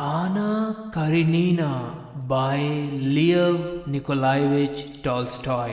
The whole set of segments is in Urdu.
Anna Karenina by Lev Nikolaevich Tolstoy।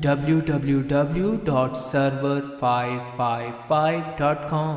www.server555.com।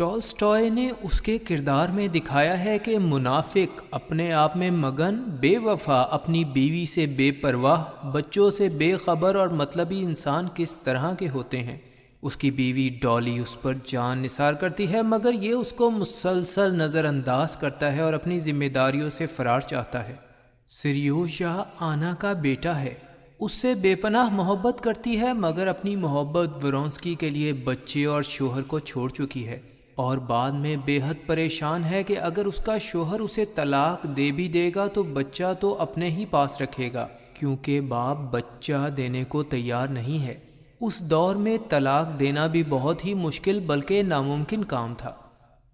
Tolstoy نے اس کے کردار میں دکھایا ہے کہ منافق اپنے آپ میں مگن، بے وفا اپنی بیوی سے بے پرواہ، بچوں سے بے خبر اور مطلبی انسان کس طرح کے ہوتے ہیں۔ اس کی بیوی ڈالی اس پر جان نثار کرتی ہے، مگر یہ اس کو مسلسل نظر انداز کرتا ہے اور اپنی ذمہ داریوں سے فرار چاہتا ہے۔ سریوشا آنا کا بیٹا ہے، اس سے بے پناہ محبت کرتی ہے، مگر اپنی محبت ورونسکی کے لیے بچے اور شوہر کو چھوڑ چکی ہے، اور بعد میں بے حد پریشان ہے کہ اگر اس کا شوہر اسے طلاق دے بھی دے گا تو بچہ تو اپنے ہی پاس رکھے گا، کیونکہ باپ بچہ دینے کو تیار نہیں ہے۔ اس دور میں طلاق دینا بھی بہت ہی مشکل بلکہ ناممکن کام تھا۔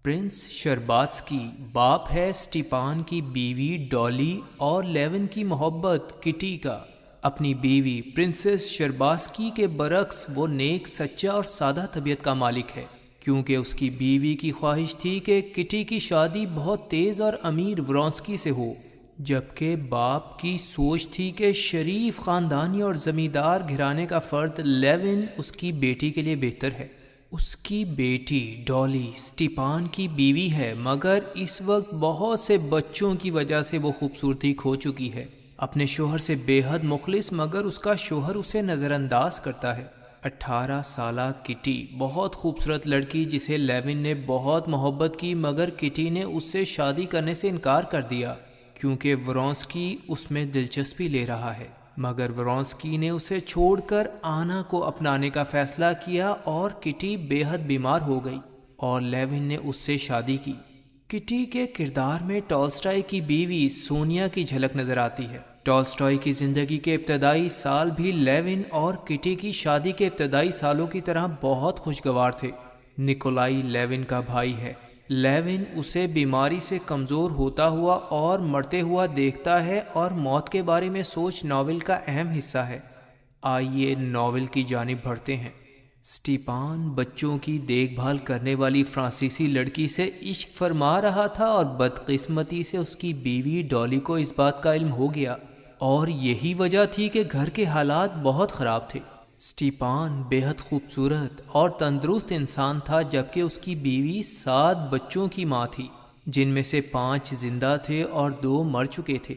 پرنس شرباتسکی باپ ہے اسٹیپان کی بیوی ڈالی اور لیون کی محبت کٹی کا۔ اپنی بیوی پرنسس شرباتسکی کے برعکس وہ نیک، سچا اور سادہ طبیعت کا مالک ہے، کیونکہ اس کی بیوی کی خواہش تھی کہ کٹی کی شادی بہت تیز اور امیر ورونسکی سے ہو، جبکہ باپ کی سوچ تھی کہ شریف خاندانی اور زمیندار گھرانے کا فرد لیون اس کی بیٹی کے لیے بہتر ہے۔ اس کی بیٹی ڈالی اسٹیپان کی بیوی ہے، مگر اس وقت بہت سے بچوں کی وجہ سے وہ خوبصورتی کھو چکی ہے۔ اپنے شوہر سے بے حد مخلص، مگر اس کا شوہر اسے نظر انداز کرتا ہے۔ 18 سالہ کٹی بہت خوبصورت لڑکی جسے لیون نے بہت محبت کی، مگر کٹی نے اس سے شادی کرنے سے انکار کر دیا کیونکہ ورونسکی اس میں دلچسپی لے رہا ہے، مگر ورونسکی نے اسے چھوڑ کر آنا کو اپنانے کا فیصلہ کیا اور کٹی بے حد بیمار ہو گئی اور لیون نے اس سے شادی کی۔ کٹی کے کردار میں ٹالسٹائے کی بیوی سونیا کی جھلک نظر آتی ہے۔ ٹالسٹائے کی زندگی کے ابتدائی سال بھی لیون اور کٹی کی شادی کے ابتدائی سالوں کی طرح بہت خوشگوار تھے۔ نکولائی لیون کا بھائی ہے۔ لیون اسے بیماری سے کمزور ہوتا ہوا اور مرتے ہوا دیکھتا ہے اور موت کے بارے میں سوچ ناول کا اہم حصہ ہے۔ آئیے ناول کی جانب بڑھتے ہیں۔ اسٹیپان بچوں کی دیکھ بھال کرنے والی فرانسیسی لڑکی سے عشق فرما رہا تھا اور بدقسمتی سے اس کی بیوی ڈالی کو اس بات کا علم ہو گیا، اور یہی وجہ تھی کہ گھر کے حالات بہت خراب تھے۔ اسٹیپان بے حد خوبصورت اور تندرست انسان تھا، جبکہ اس کی بیوی 7 بچوں کی ماں تھی، جن میں سے 5 زندہ تھے اور 2 مر چکے تھے۔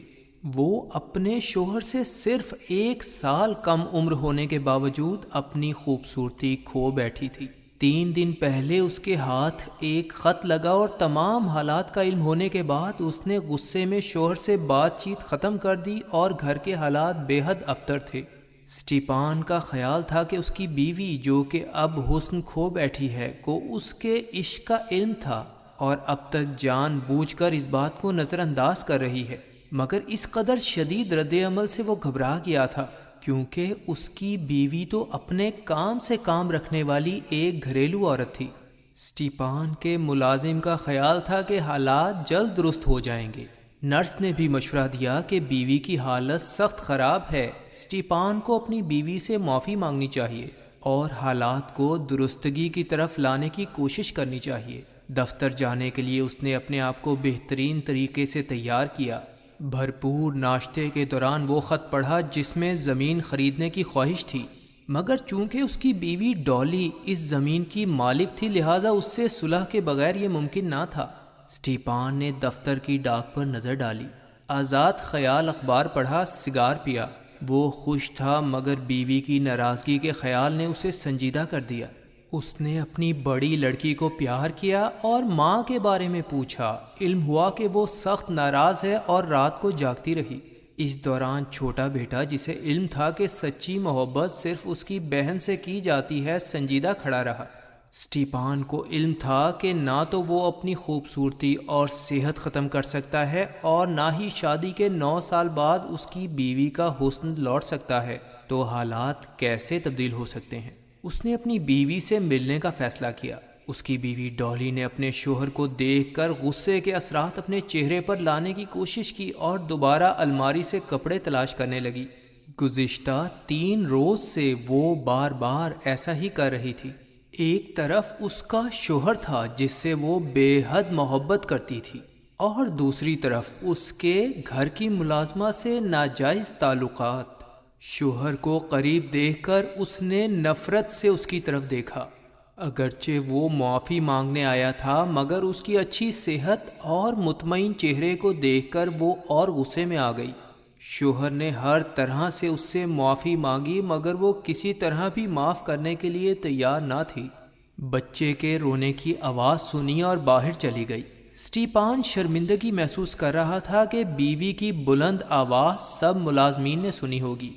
وہ اپنے شوہر سے صرف 1 سال کم عمر ہونے کے باوجود اپنی خوبصورتی کھو بیٹھی تھی۔ 3 دن پہلے اس کے ہاتھ ایک خط لگا اور تمام حالات کا علم ہونے کے بعد اس نے غصے میں شوہر سے بات چیت ختم کر دی اور گھر کے حالات بے حد ابتر تھے۔ اسٹیپان کا خیال تھا کہ اس کی بیوی، جو کہ اب حسن کھو بیٹھی ہے، کو اس کے عشق کا علم تھا اور اب تک جان بوجھ کر اس بات کو نظر انداز کر رہی ہے، مگر اس قدر شدید رد عمل سے وہ گھبرا گیا تھا، کیونکہ اس کی بیوی تو اپنے کام سے کام رکھنے والی ایک گھریلو عورت تھی۔ اسٹیپان کے ملازم کا خیال تھا کہ حالات جلد درست ہو جائیں گے۔ نرس نے بھی مشورہ دیا کہ بیوی کی حالت سخت خراب ہے، اسٹیپان کو اپنی بیوی سے معافی مانگنی چاہیے اور حالات کو درستگی کی طرف لانے کی کوشش کرنی چاہیے۔ دفتر جانے کے لیے اس نے اپنے آپ کو بہترین طریقے سے تیار کیا۔ بھرپور ناشتے کے دوران وہ خط پڑھا جس میں زمین خریدنے کی خواہش تھی، مگر چونکہ اس کی بیوی ڈالی اس زمین کی مالک تھی، لہٰذا اس سے صلح کے بغیر یہ ممکن نہ تھا۔ اسٹیپان نے دفتر کی ڈاک پر نظر ڈالی، آزاد خیال اخبار پڑھا، سگار پیا۔ وہ خوش تھا، مگر بیوی کی ناراضگی کے خیال نے اسے سنجیدہ کر دیا۔ اس نے اپنی بڑی لڑکی کو پیار کیا اور ماں کے بارے میں پوچھا۔ علم ہوا کہ وہ سخت ناراض ہے اور رات کو جاگتی رہی۔ اس دوران چھوٹا بیٹا، جسے علم تھا کہ سچی محبت صرف اس کی بہن سے کی جاتی ہے، سنجیدہ کھڑا رہا۔ اسٹیپان کو علم تھا کہ نہ تو وہ اپنی خوبصورتی اور صحت ختم کر سکتا ہے اور نہ ہی شادی کے 9 سال بعد اس کی بیوی کا حسن لوٹ سکتا ہے، تو حالات کیسے تبدیل ہو سکتے ہیں؟ اس نے اپنی بیوی سے ملنے کا فیصلہ کیا۔ اس کی بیوی ڈالی نے اپنے شوہر کو دیکھ کر غصے کے اثرات اپنے چہرے پر لانے کی کوشش کی اور دوبارہ الماری سے کپڑے تلاش کرنے لگی۔ گزشتہ 3 روز سے وہ بار بار ایسا ہی کر رہی تھی۔ ایک طرف اس کا شوہر تھا جس سے وہ بے حد محبت کرتی تھی، اور دوسری طرف اس کے گھر کی ملازمہ سے ناجائز تعلقات۔ شوہر کو قریب دیکھ کر اس نے نفرت سے اس کی طرف دیکھا۔ اگرچہ وہ معافی مانگنے آیا تھا مگر اس کی اچھی صحت اور مطمئن چہرے کو دیکھ کر وہ اور غصے میں آ گئی۔ شوہر نے ہر طرح سے اس سے معافی مانگی مگر وہ کسی طرح بھی معاف کرنے کے لیے تیار نہ تھی۔ بچے کے رونے کی آواز سنی اور باہر چلی گئی۔ اسٹیپان شرمندگی محسوس کر رہا تھا کہ بیوی کی بلند آواز سب ملازمین نے سنی ہوگی۔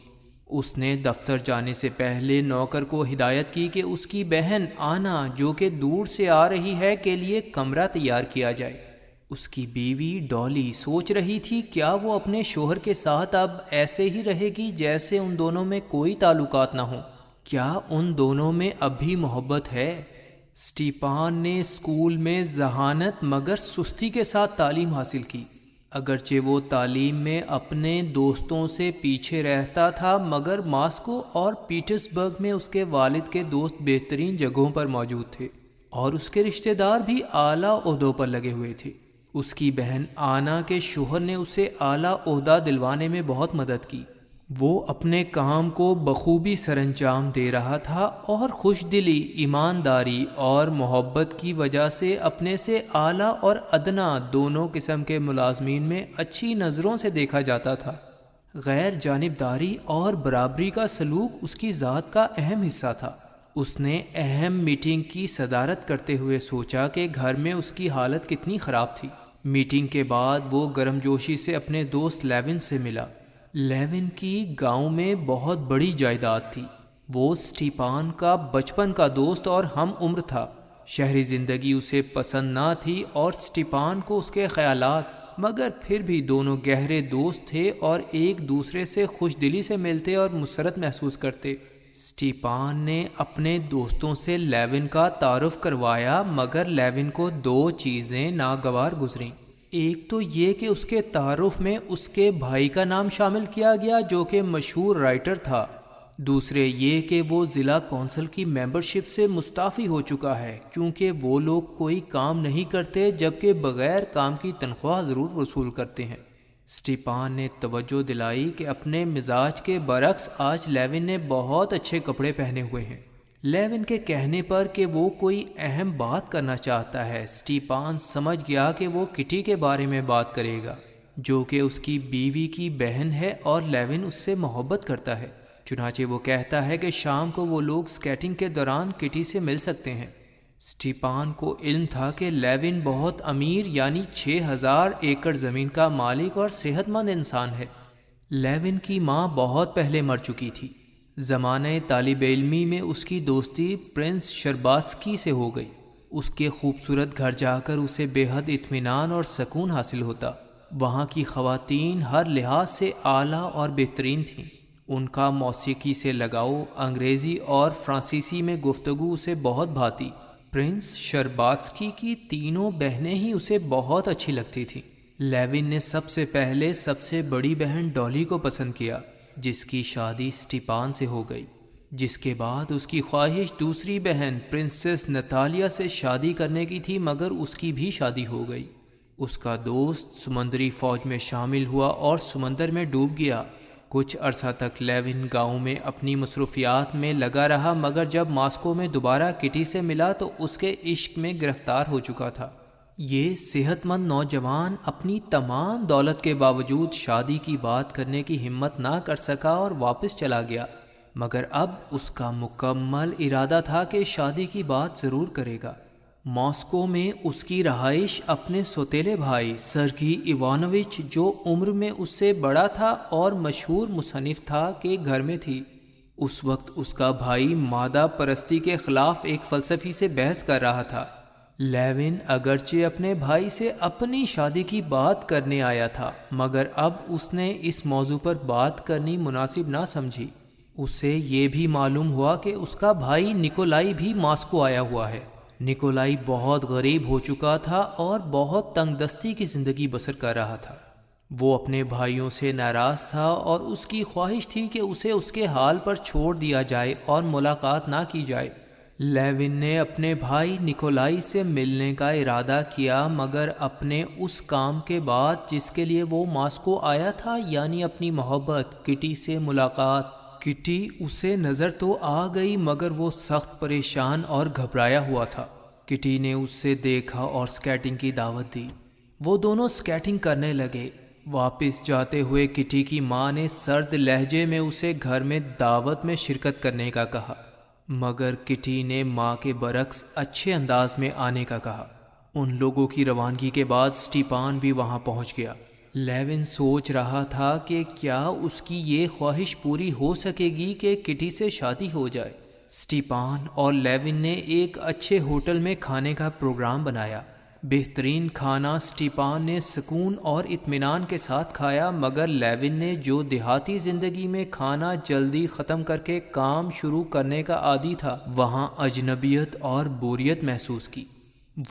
اس نے دفتر جانے سے پہلے نوکر کو ہدایت کی کہ اس کی بہن آنا جو کہ دور سے آ رہی ہے کے لیے کمرہ تیار کیا جائے۔ اس کی بیوی ڈالی سوچ رہی تھی کیا وہ اپنے شوہر کے ساتھ اب ایسے ہی رہے گی جیسے ان دونوں میں کوئی تعلقات نہ ہوں؟ کیا ان دونوں میں اب بھی محبت ہے؟ اسٹیپان نے اسکول میں ذہانت مگر سستی کے ساتھ تعلیم حاصل کی۔ اگرچہ وہ تعلیم میں اپنے دوستوں سے پیچھے رہتا تھا مگر ماسکو اور پیٹرزبرگ میں اس کے والد کے دوست بہترین جگہوں پر موجود تھے اور اس کے رشتہ دار بھی اعلیٰ عہدوں پر لگے ہوئے تھے۔ اس کی بہن آنا کے شوہر نے اسے اعلیٰ عہدہ دلوانے میں بہت مدد کی۔ وہ اپنے کام کو بخوبی سر انجام دے رہا تھا اور خوش دلی، ایمانداری اور محبت کی وجہ سے اپنے سے اعلیٰ اور ادنا دونوں قسم کے ملازمین میں اچھی نظروں سے دیکھا جاتا تھا۔ غیر جانبداری اور برابری کا سلوک اس کی ذات کا اہم حصہ تھا۔ اس نے اہم میٹنگ کی صدارت کرتے ہوئے سوچا کہ گھر میں اس کی حالت کتنی خراب تھی۔ میٹنگ کے بعد وہ گرم جوشی سے اپنے دوست لیون سے ملا۔ لیون کی گاؤں میں بہت بڑی جائیداد تھی۔ وہ اسٹیپان کا بچپن کا دوست اور ہم عمر تھا۔ شہری زندگی اسے پسند نہ تھی اور اسٹیپان کو اس کے خیالات، مگر پھر بھی دونوں گہرے دوست تھے اور ایک دوسرے سے خوش دلی سے ملتے اور مسرت محسوس کرتے۔ اسٹیپان نے اپنے دوستوں سے لیون کا تعارف کروایا مگر لیون کو دو چیزیں ناگوار گزریں۔ ایک تو یہ کہ اس کے تعارف میں اس کے بھائی کا نام شامل کیا گیا جو کہ مشہور رائٹر تھا۔ دوسرے یہ کہ وہ ضلع کونسل کی ممبرشپ سے مستعفی ہو چکا ہے کیونکہ وہ لوگ کوئی کام نہیں کرتے جبکہ بغیر کام کی تنخواہ ضرور وصول کرتے ہیں۔ اسٹیپان نے توجہ دلائی کہ اپنے مزاج کے برعکس آج لیون نے بہت اچھے کپڑے پہنے ہوئے ہیں۔ لیون کے کہنے پر کہ وہ کوئی اہم بات کرنا چاہتا ہے، اسٹیپان سمجھ گیا کہ وہ کٹی کے بارے میں بات کرے گا جو کہ اس کی بیوی کی بہن ہے اور لیون اس سے محبت کرتا ہے۔ چنانچہ وہ کہتا ہے کہ شام کو وہ لوگ سکیٹنگ کے دوران کٹی سے مل سکتے ہیں۔ اسٹیپان کو علم تھا کہ لیون بہت امیر یعنی 6000 ایکڑ زمین کا مالک اور صحت مند انسان ہے۔ لیون کی ماں بہت پہلے مر چکی تھی۔ زمانہ طالب علمی میں اس کی دوستی پرنس شرباتسکی سے ہو گئی۔ اس کے خوبصورت گھر جا کر اسے بے حد اطمینان اور سکون حاصل ہوتا۔ وہاں کی خواتین ہر لحاظ سے اعلیٰ اور بہترین تھیں۔ ان کا موسیقی سے لگاؤ، انگریزی اور فرانسیسی میں گفتگو اسے بہت بھاتی۔ پرنس شرباتسکی کی تینوں بہنیں ہی اسے بہت اچھی لگتی تھیں۔ لیون نے سب سے پہلے سب سے بڑی بہن ڈالی کو پسند کیا جس کی شادی اسٹیپان سے ہو گئی، جس کے بعد اس کی خواہش دوسری بہن پرنسس نتالیا سے شادی کرنے کی تھی مگر اس کی بھی شادی ہو گئی۔ اس کا دوست سمندری فوج میں شامل ہوا اور سمندر میں ڈوب گیا۔ کچھ عرصہ تک لیون گاؤں میں اپنی مصروفیات میں لگا رہا مگر جب ماسکو میں دوبارہ کٹی سے ملا تو اس کے عشق میں گرفتار ہو چکا تھا۔ یہ صحت مند نوجوان اپنی تمام دولت کے باوجود شادی کی بات کرنے کی ہمت نہ کر سکا اور واپس چلا گیا، مگر اب اس کا مکمل ارادہ تھا کہ شادی کی بات ضرور کرے گا۔ ماسکو میں اس کی رہائش اپنے سوتیلے بھائی سرگی ایوانوچ جو عمر میں اس سے بڑا تھا اور مشہور مصنف تھا کے گھر میں تھی۔ اس وقت اس کا بھائی مادہ پرستی کے خلاف ایک فلسفی سے بحث کر رہا تھا۔ لیون اگرچہ اپنے بھائی سے اپنی شادی کی بات کرنے آیا تھا مگر اب اس نے اس موضوع پر بات کرنی مناسب نہ سمجھی۔ اسے یہ بھی معلوم ہوا کہ اس کا بھائی نکولائی بھی ماسکو آیا ہوا ہے۔ نکولائی بہت غریب ہو چکا تھا اور بہت تنگ دستی کی زندگی بسر کر رہا تھا۔ وہ اپنے بھائیوں سے ناراض تھا اور اس کی خواہش تھی کہ اسے اس کے حال پر چھوڑ دیا جائے اور ملاقات نہ کی جائے۔ لیون نے اپنے بھائی نکولائی سے ملنے کا ارادہ کیا مگر اپنے اس کام کے بعد جس کے لیے وہ ماسکو آیا تھا یعنی اپنی محبت کٹی سے ملاقات کٹی اسے نظر تو آ گئی مگر وہ سخت پریشان اور گھبرایا ہوا تھا۔ کٹی نے اس سے دیکھا اور سکیٹنگ کی دعوت دی۔ وہ دونوں سکیٹنگ کرنے لگے۔ واپس جاتے ہوئے کٹی کی ماں نے سرد لہجے میں اسے گھر میں دعوت میں شرکت کرنے کا کہا، مگر کٹی نے ماں کے برعکس اچھے انداز میں آنے کا کہا۔ ان لوگوں کی روانگی کے بعد اسٹیپان بھی وہاں پہنچ گیا۔ لیون سوچ رہا تھا کہ کیا اس کی یہ خواہش پوری ہو سکے گی کہ کٹی سے شادی ہو جائے۔ اسٹیپان اور لیون نے ایک اچھے ہوٹل میں کھانے کا پروگرام بنایا۔ بہترین کھانا اسٹیپان نے سکون اور اطمینان کے ساتھ کھایا، مگر لیون نے جو دیہاتی زندگی میں کھانا جلدی ختم کر کے کام شروع کرنے کا عادی تھا، وہاں اجنبیت اور بوریت محسوس کی۔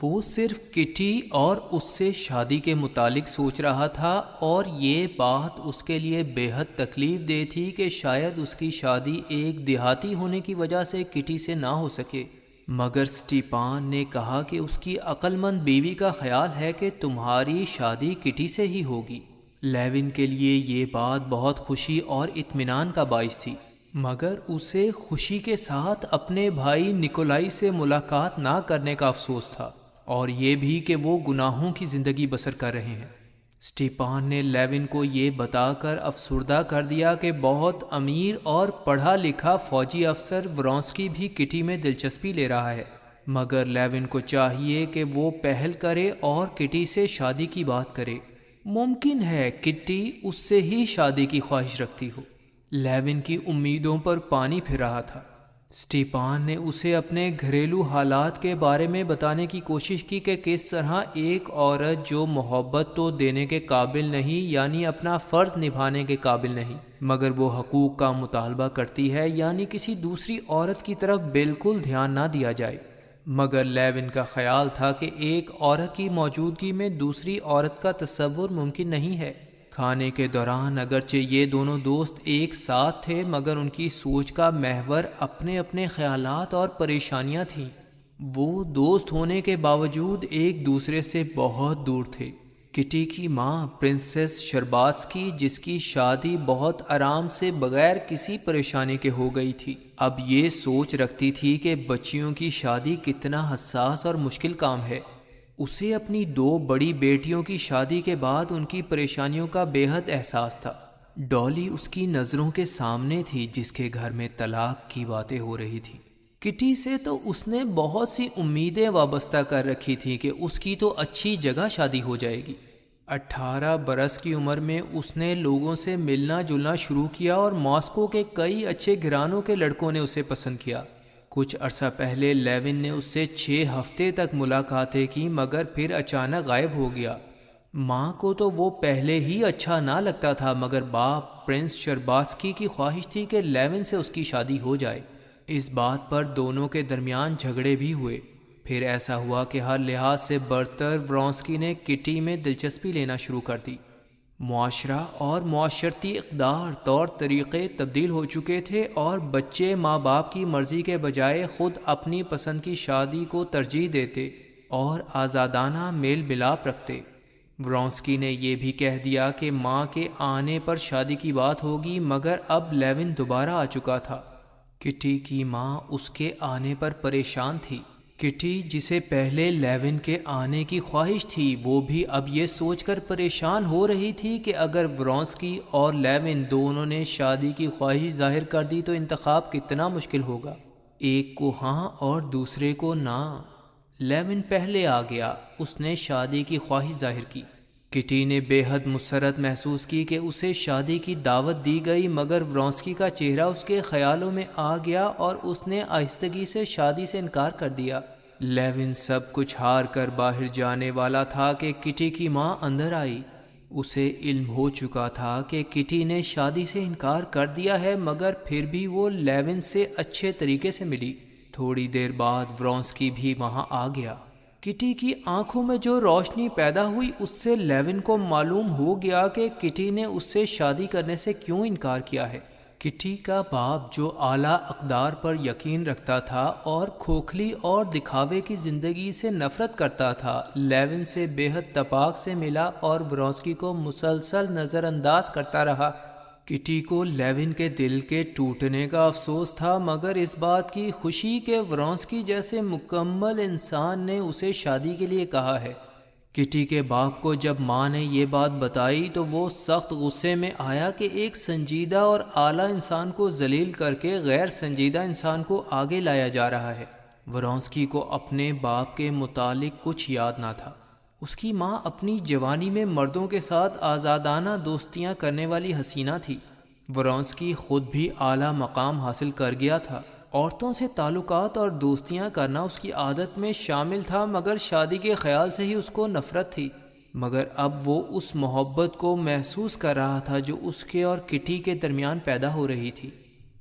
وہ صرف کٹی اور اس سے شادی کے متعلق سوچ رہا تھا، اور یہ بات اس کے لیے بے حد تکلیف دہ تھی کہ شاید اس کی شادی ایک دیہاتی ہونے کی وجہ سے کٹی سے نہ ہو سکے۔ مگر اسٹیپان نے کہا کہ اس کی عقل مند بیوی کا خیال ہے کہ تمہاری شادی کٹی سے ہی ہوگی۔ لیون کے لیے یہ بات بہت خوشی اور اطمینان کا باعث تھی، مگر اسے خوشی کے ساتھ اپنے بھائی نکولائی سے ملاقات نہ کرنے کا افسوس تھا، اور یہ بھی کہ وہ گناہوں کی زندگی بسر کر رہے ہیں۔ اسٹیپان نے لیون کو یہ بتا کر افسردہ کر دیا کہ بہت امیر اور پڑھا لکھا فوجی افسر ورونسکی بھی کٹی میں دلچسپی لے رہا ہے، مگر لیون کو چاہیے کہ وہ پہل کرے اور کٹی سے شادی کی بات کرے۔ ممکن ہے کٹی اس سے ہی شادی کی خواہش رکھتی ہو۔ لیون کی امیدوں پر پانی پھر رہا تھا۔ اسٹیپان نے اسے اپنے گھریلو حالات کے بارے میں بتانے کی کوشش کی کہ کس طرح ایک عورت جو محبت تو دینے کے قابل نہیں، یعنی اپنا فرض نبھانے کے قابل نہیں، مگر وہ حقوق کا مطالبہ کرتی ہے، یعنی کسی دوسری عورت کی طرف بالکل دھیان نہ دیا جائے۔ مگر لیون کا خیال تھا کہ ایک عورت کی موجودگی میں دوسری عورت کا تصور ممکن نہیں ہے۔ کھانے کے دوران اگرچہ یہ دونوں دوست ایک ساتھ تھے، مگر ان کی سوچ کا محور اپنے اپنے خیالات اور پریشانیاں تھیں۔ وہ دوست ہونے کے باوجود ایک دوسرے سے بہت دور تھے۔ کٹی کی ماں پرنسس شرباسکی، جس کی شادی بہت آرام سے بغیر کسی پریشانی کے ہو گئی تھی، اب یہ سوچ رکھتی تھی کہ بچیوں کی شادی کتنا حساس اور مشکل کام ہے۔ اسے اپنی دو بڑی بیٹیوں کی شادی کے بعد ان کی پریشانیوں کا بے حد احساس تھا۔ ڈالی اس کی نظروں کے سامنے تھی، جس کے گھر میں طلاق کی باتیں ہو رہی تھیں۔ کٹی سے تو اس نے بہت سی امیدیں وابستہ کر رکھی تھیں کہ اس کی تو اچھی جگہ شادی ہو جائے گی۔ 18 برس کی عمر میں اس نے لوگوں سے ملنا جلنا شروع کیا، اور ماسکو کے کئی اچھے گھرانوں کے لڑکوں نے اسے پسند کیا۔ کچھ عرصہ پہلے لیون نے اس سے 6 ہفتے تک ملاقاتیں کی، مگر پھر اچانک غائب ہو گیا۔ ماں کو تو وہ پہلے ہی اچھا نہ لگتا تھا، مگر باپ پرنس شرباسکی کی خواہش تھی کہ لیون سے اس کی شادی ہو جائے۔ اس بات پر دونوں کے درمیان جھگڑے بھی ہوئے۔ پھر ایسا ہوا کہ ہر لحاظ سے برتر ورونسکی نے کٹی میں دلچسپی لینا شروع کر دی۔ معاشرہ اور معاشرتی اقدار طور طریقے تبدیل ہو چکے تھے، اور بچے ماں باپ کی مرضی کے بجائے خود اپنی پسند کی شادی کو ترجیح دیتے اور آزادانہ میل ملاپ رکھتے۔ ورونسکی نے یہ بھی کہہ دیا کہ ماں کے آنے پر شادی کی بات ہوگی، مگر اب لیون دوبارہ آ چکا تھا۔ کٹی کی ماں اس کے آنے پر پریشان تھی۔ کٹی، جسے پہلے لیون کے آنے کی خواہش تھی، وہ بھی اب یہ سوچ کر پریشان ہو رہی تھی کہ اگر ورونسکی اور لیون دونوں نے شادی کی خواہش ظاہر کر دی تو انتخاب کتنا مشکل ہوگا، ایک کو ہاں اور دوسرے کو نہ۔ لیون پہلے آ گیا، اس نے شادی کی خواہش ظاہر کی۔ کٹی نے بے حد مسرت محسوس کی کہ اسے شادی کی دعوت دی گئی، مگر ورونسکی کا چہرہ اس کے خیالوں میں آ گیا اور اس نے آہستگی سے شادی سے انکار کر دیا۔ لیون سب کچھ ہار کر باہر جانے والا تھا کہ کٹی کی ماں اندر آئی۔ اسے علم ہو چکا تھا کہ کٹی نے شادی سے انکار کر دیا ہے، مگر پھر بھی وہ لیون سے اچھے طریقے سے ملی۔ تھوڑی دیر بعد ورونسکی بھی وہاں آ گیا۔ کٹی کی آنکھوں میں جو روشنی پیدا ہوئی، اس سے لیون کو معلوم ہو گیا کہ کٹی نے اس سے شادی کرنے سے کیوں انکار کیا ہے۔ کٹی کا باپ، جو اعلیٰ اقدار پر یقین رکھتا تھا اور کھوکھلی اور دکھاوے کی زندگی سے نفرت کرتا تھا، لیون سے بے حد تپاک سے ملا اور ورونسکی کو مسلسل نظر انداز کرتا رہا۔ کٹی کو لیون کے دل کے ٹوٹنے کا افسوس تھا، مگر اس بات کی خوشی کہ ورونسکی جیسے مکمل انسان نے اسے شادی کے لیے کہا ہے۔ کٹی کے باپ کو جب ماں نے یہ بات بتائی تو وہ سخت غصے میں آیا کہ ایک سنجیدہ اور اعلیٰ انسان کو ذلیل کر کے غیر سنجیدہ انسان کو آگے لایا جا رہا ہے۔ ورونسکی کو اپنے باپ کے متعلق کچھ یاد نہ تھا۔ اس کی ماں اپنی جوانی میں مردوں کے ساتھ آزادانہ دوستیاں کرنے والی حسینہ تھی۔ ورونسکی خود بھی اعلیٰ مقام حاصل کر گیا تھا۔ عورتوں سے تعلقات اور دوستیاں کرنا اس کی عادت میں شامل تھا، مگر شادی کے خیال سے ہی اس کو نفرت تھی۔ مگر اب وہ اس محبت کو محسوس کر رہا تھا جو اس کے اور کٹی کے درمیان پیدا ہو رہی تھی۔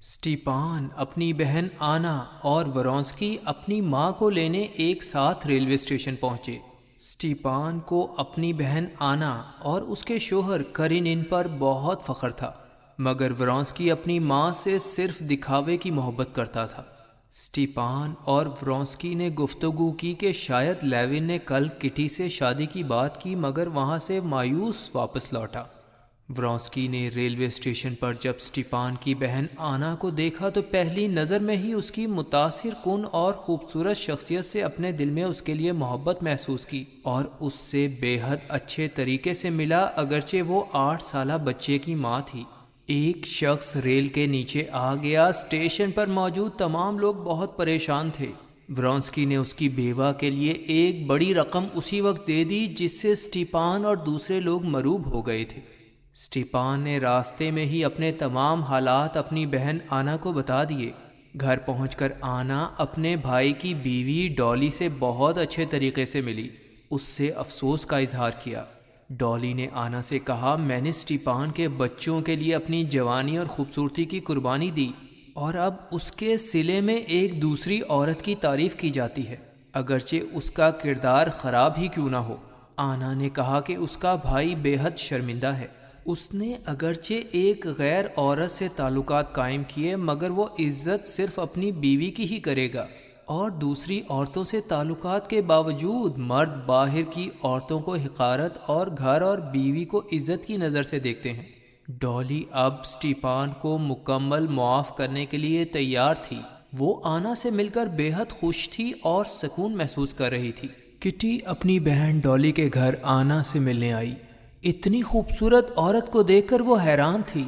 اسٹیپان، اپنی بہن آنا اور ورونسکی اپنی ماں کو لینے ایک ساتھ ریلوے اسٹیشن پہنچے۔ اسٹیپان کو اپنی بہن آنا اور اس کے شوہر کرینن پر بہت فخر تھا، مگر ورونسکی اپنی ماں سے صرف دکھاوے کی محبت کرتا تھا۔ اسٹیپان اور ورونسکی نے گفتگو کی کہ شاید لیون نے کل کٹی سے شادی کی بات کی، مگر وہاں سے مایوس واپس لوٹا۔ ورونسکی نے ریلوے اسٹیشن پر جب اسٹیپان کی بہن آنا کو دیکھا تو پہلی نظر میں ہی اس کی متاثر کن اور خوبصورت شخصیت سے اپنے دل میں اس کے لیے محبت محسوس کی اور اس سے بے حد اچھے طریقے سے ملا، اگرچہ وہ 8 سالہ بچے کی ماں تھی۔ ایک شخص ریل کے نیچے آ گیا۔ اسٹیشن پر موجود تمام لوگ بہت پریشان تھے۔ ورونسکی نے اس کی بیوہ کے لیے ایک بڑی رقم اسی وقت دے دی جس سے اسٹیپان اور دوسرے لوگ مروب ہو گئے تھے۔ اسٹیپان نے راستے میں ہی اپنے تمام حالات اپنی بہن آنا کو بتا دیے۔ گھر پہنچ کر آنا اپنے بھائی کی بیوی ڈالی سے بہت اچھے طریقے سے ملی، اس سے افسوس کا اظہار کیا۔ ڈالی نے آنا سے کہا، میں نے اسٹیپان کے بچوں کے لیے اپنی جوانی اور خوبصورتی کی قربانی دی اور اب اس کے صلے میں ایک دوسری عورت کی تعریف کی جاتی ہے، اگرچہ اس کا کردار خراب ہی کیوں نہ ہو۔ آنا نے کہا کہ اس کا بھائی بے حد شرمندہ ہے۔ اس نے اگرچہ ایک غیر عورت سے تعلقات قائم کیے، مگر وہ عزت صرف اپنی بیوی کی ہی کرے گا، اور دوسری عورتوں سے تعلقات کے باوجود مرد باہر کی عورتوں کو حقارت اور گھر اور بیوی کو عزت کی نظر سے دیکھتے ہیں۔ ڈالی اب اسٹیپان کو مکمل معاف کرنے کے لیے تیار تھی۔ وہ آنا سے مل کر بے حد خوش تھی اور سکون محسوس کر رہی تھی۔ کٹی اپنی بہن ڈالی کے گھر آنا سے ملنے آئی۔ اتنی خوبصورت عورت کو دیکھ کر وہ حیران تھی۔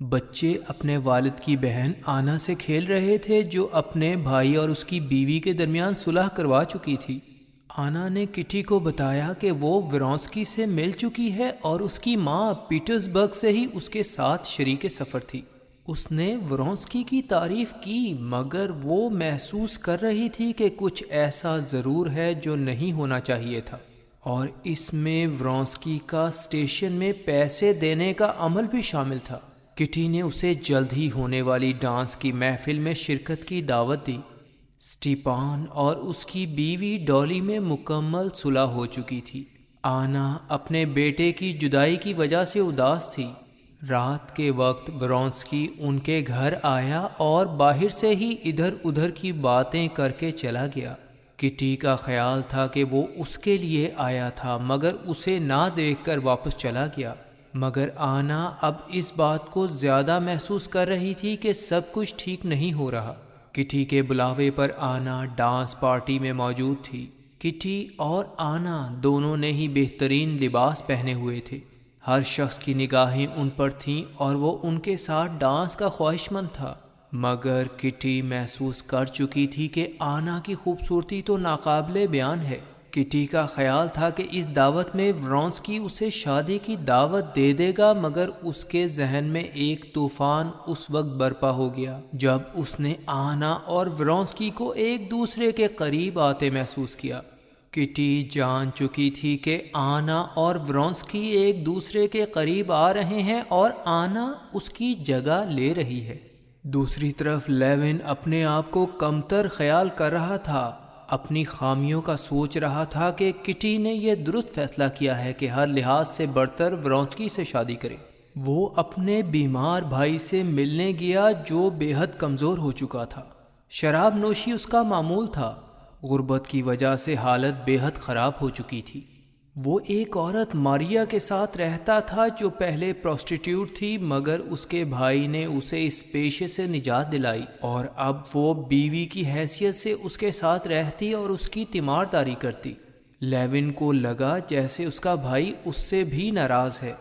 بچے اپنے والد کی بہن آنا سے کھیل رہے تھے جو اپنے بھائی اور اس کی بیوی کے درمیان صلح کروا چکی تھی۔ آنا نے کٹی کو بتایا کہ وہ ورونسکی سے مل چکی ہے اور اس کی ماں پیٹرزبرگ سے ہی اس کے ساتھ شریک سفر تھی۔ اس نے ورونسکی کی تعریف کی، مگر وہ محسوس کر رہی تھی کہ کچھ ایسا ضرور ہے جو نہیں ہونا چاہیے تھا، اور اس میں ورونسکی کا اسٹیشن میں پیسے دینے کا عمل بھی شامل تھا۔ کٹی نے اسے جلد ہی ہونے والی ڈانس کی محفل میں شرکت کی دعوت دی۔ اسٹیپان اور اس کی بیوی ڈالی میں مکمل صلح ہو چکی تھی۔ آنا اپنے بیٹے کی جدائی کی وجہ سے اداس تھی۔ رات کے وقت ورونسکی ان کے گھر آیا اور باہر سے ہی ادھر ادھر کی باتیں کر کے چلا گیا۔ کٹی کا خیال تھا کہ وہ اس کے لیے آیا تھا، مگر اسے نہ دیکھ کر واپس چلا گیا۔ مگر آنا اب اس بات کو زیادہ محسوس کر رہی تھی کہ سب کچھ ٹھیک نہیں ہو رہا۔ کٹی کے بلاوے پر آنا ڈانس پارٹی میں موجود تھی۔ کٹی اور آنا دونوں نے ہی بہترین لباس پہنے ہوئے تھے۔ ہر شخص کی نگاہیں ان پر تھیں اور وہ ان کے ساتھ ڈانس کا خواہش مند تھا، مگر کٹی محسوس کر چکی تھی کہ آنا کی خوبصورتی تو ناقابل بیان ہے۔ کٹی کا خیال تھا کہ اس دعوت میں ورونسکی اسے شادی کی دعوت دے دے گا، مگر اس کے ذہن میں ایک طوفان اس وقت برپا ہو گیا جب اس نے آنا اور ورونسکی کو ایک دوسرے کے قریب آتے محسوس کیا۔ کٹی جان چکی تھی کہ آنا اور ورونسکی ایک دوسرے کے قریب آ رہے ہیں اور آنا اس کی جگہ لے رہی ہے۔ دوسری طرف لیون اپنے آپ کو کمتر خیال کر رہا تھا، اپنی خامیوں کا سوچ رہا تھا کہ کٹی نے یہ درست فیصلہ کیا ہے کہ ہر لحاظ سے بڑھتر ورونسکی سے شادی کرے۔ وہ اپنے بیمار بھائی سے ملنے گیا جو بے حد کمزور ہو چکا تھا۔ شراب نوشی اس کا معمول تھا۔ غربت کی وجہ سے حالت بے حد خراب ہو چکی تھی۔ وہ ایک عورت ماریا کے ساتھ رہتا تھا جو پہلے پروسٹیٹیوٹ تھی، مگر اس کے بھائی نے اسے اس پیشے سے نجات دلائی اور اب وہ بیوی کی حیثیت سے اس کے ساتھ رہتی اور اس کی تیمارداری کرتی۔ لیون کو لگا جیسے اس کا بھائی اس سے بھی ناراض ہے۔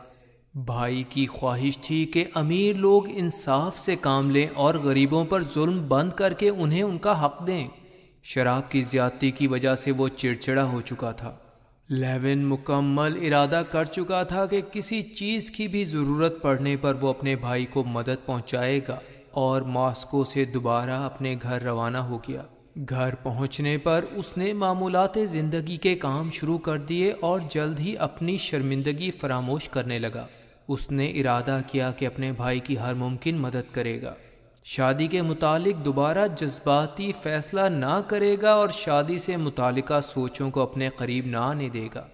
بھائی کی خواہش تھی کہ امیر لوگ انصاف سے کام لیں اور غریبوں پر ظلم بند کر کے انہیں ان کا حق دیں۔ شراب کی زیادتی کی وجہ سے وہ چڑچڑا ہو چکا تھا۔ لیون مکمل ارادہ کر چکا تھا کہ کسی چیز کی بھی ضرورت پڑنے پر وہ اپنے بھائی کو مدد پہنچائے گا، اور ماسکو سے دوبارہ اپنے گھر روانہ ہو گیا۔ گھر پہنچنے پر اس نے معمولات زندگی کے کام شروع کر دیے اور جلد ہی اپنی شرمندگی فراموش کرنے لگا۔ اس نے ارادہ کیا کہ اپنے بھائی کی ہر ممکن مدد کرے گا، شادی کے متعلق دوبارہ جذباتی فیصلہ نہ کرے گا اور شادی سے متعلقہ سوچوں کو اپنے قریب نہ آنے دے گا۔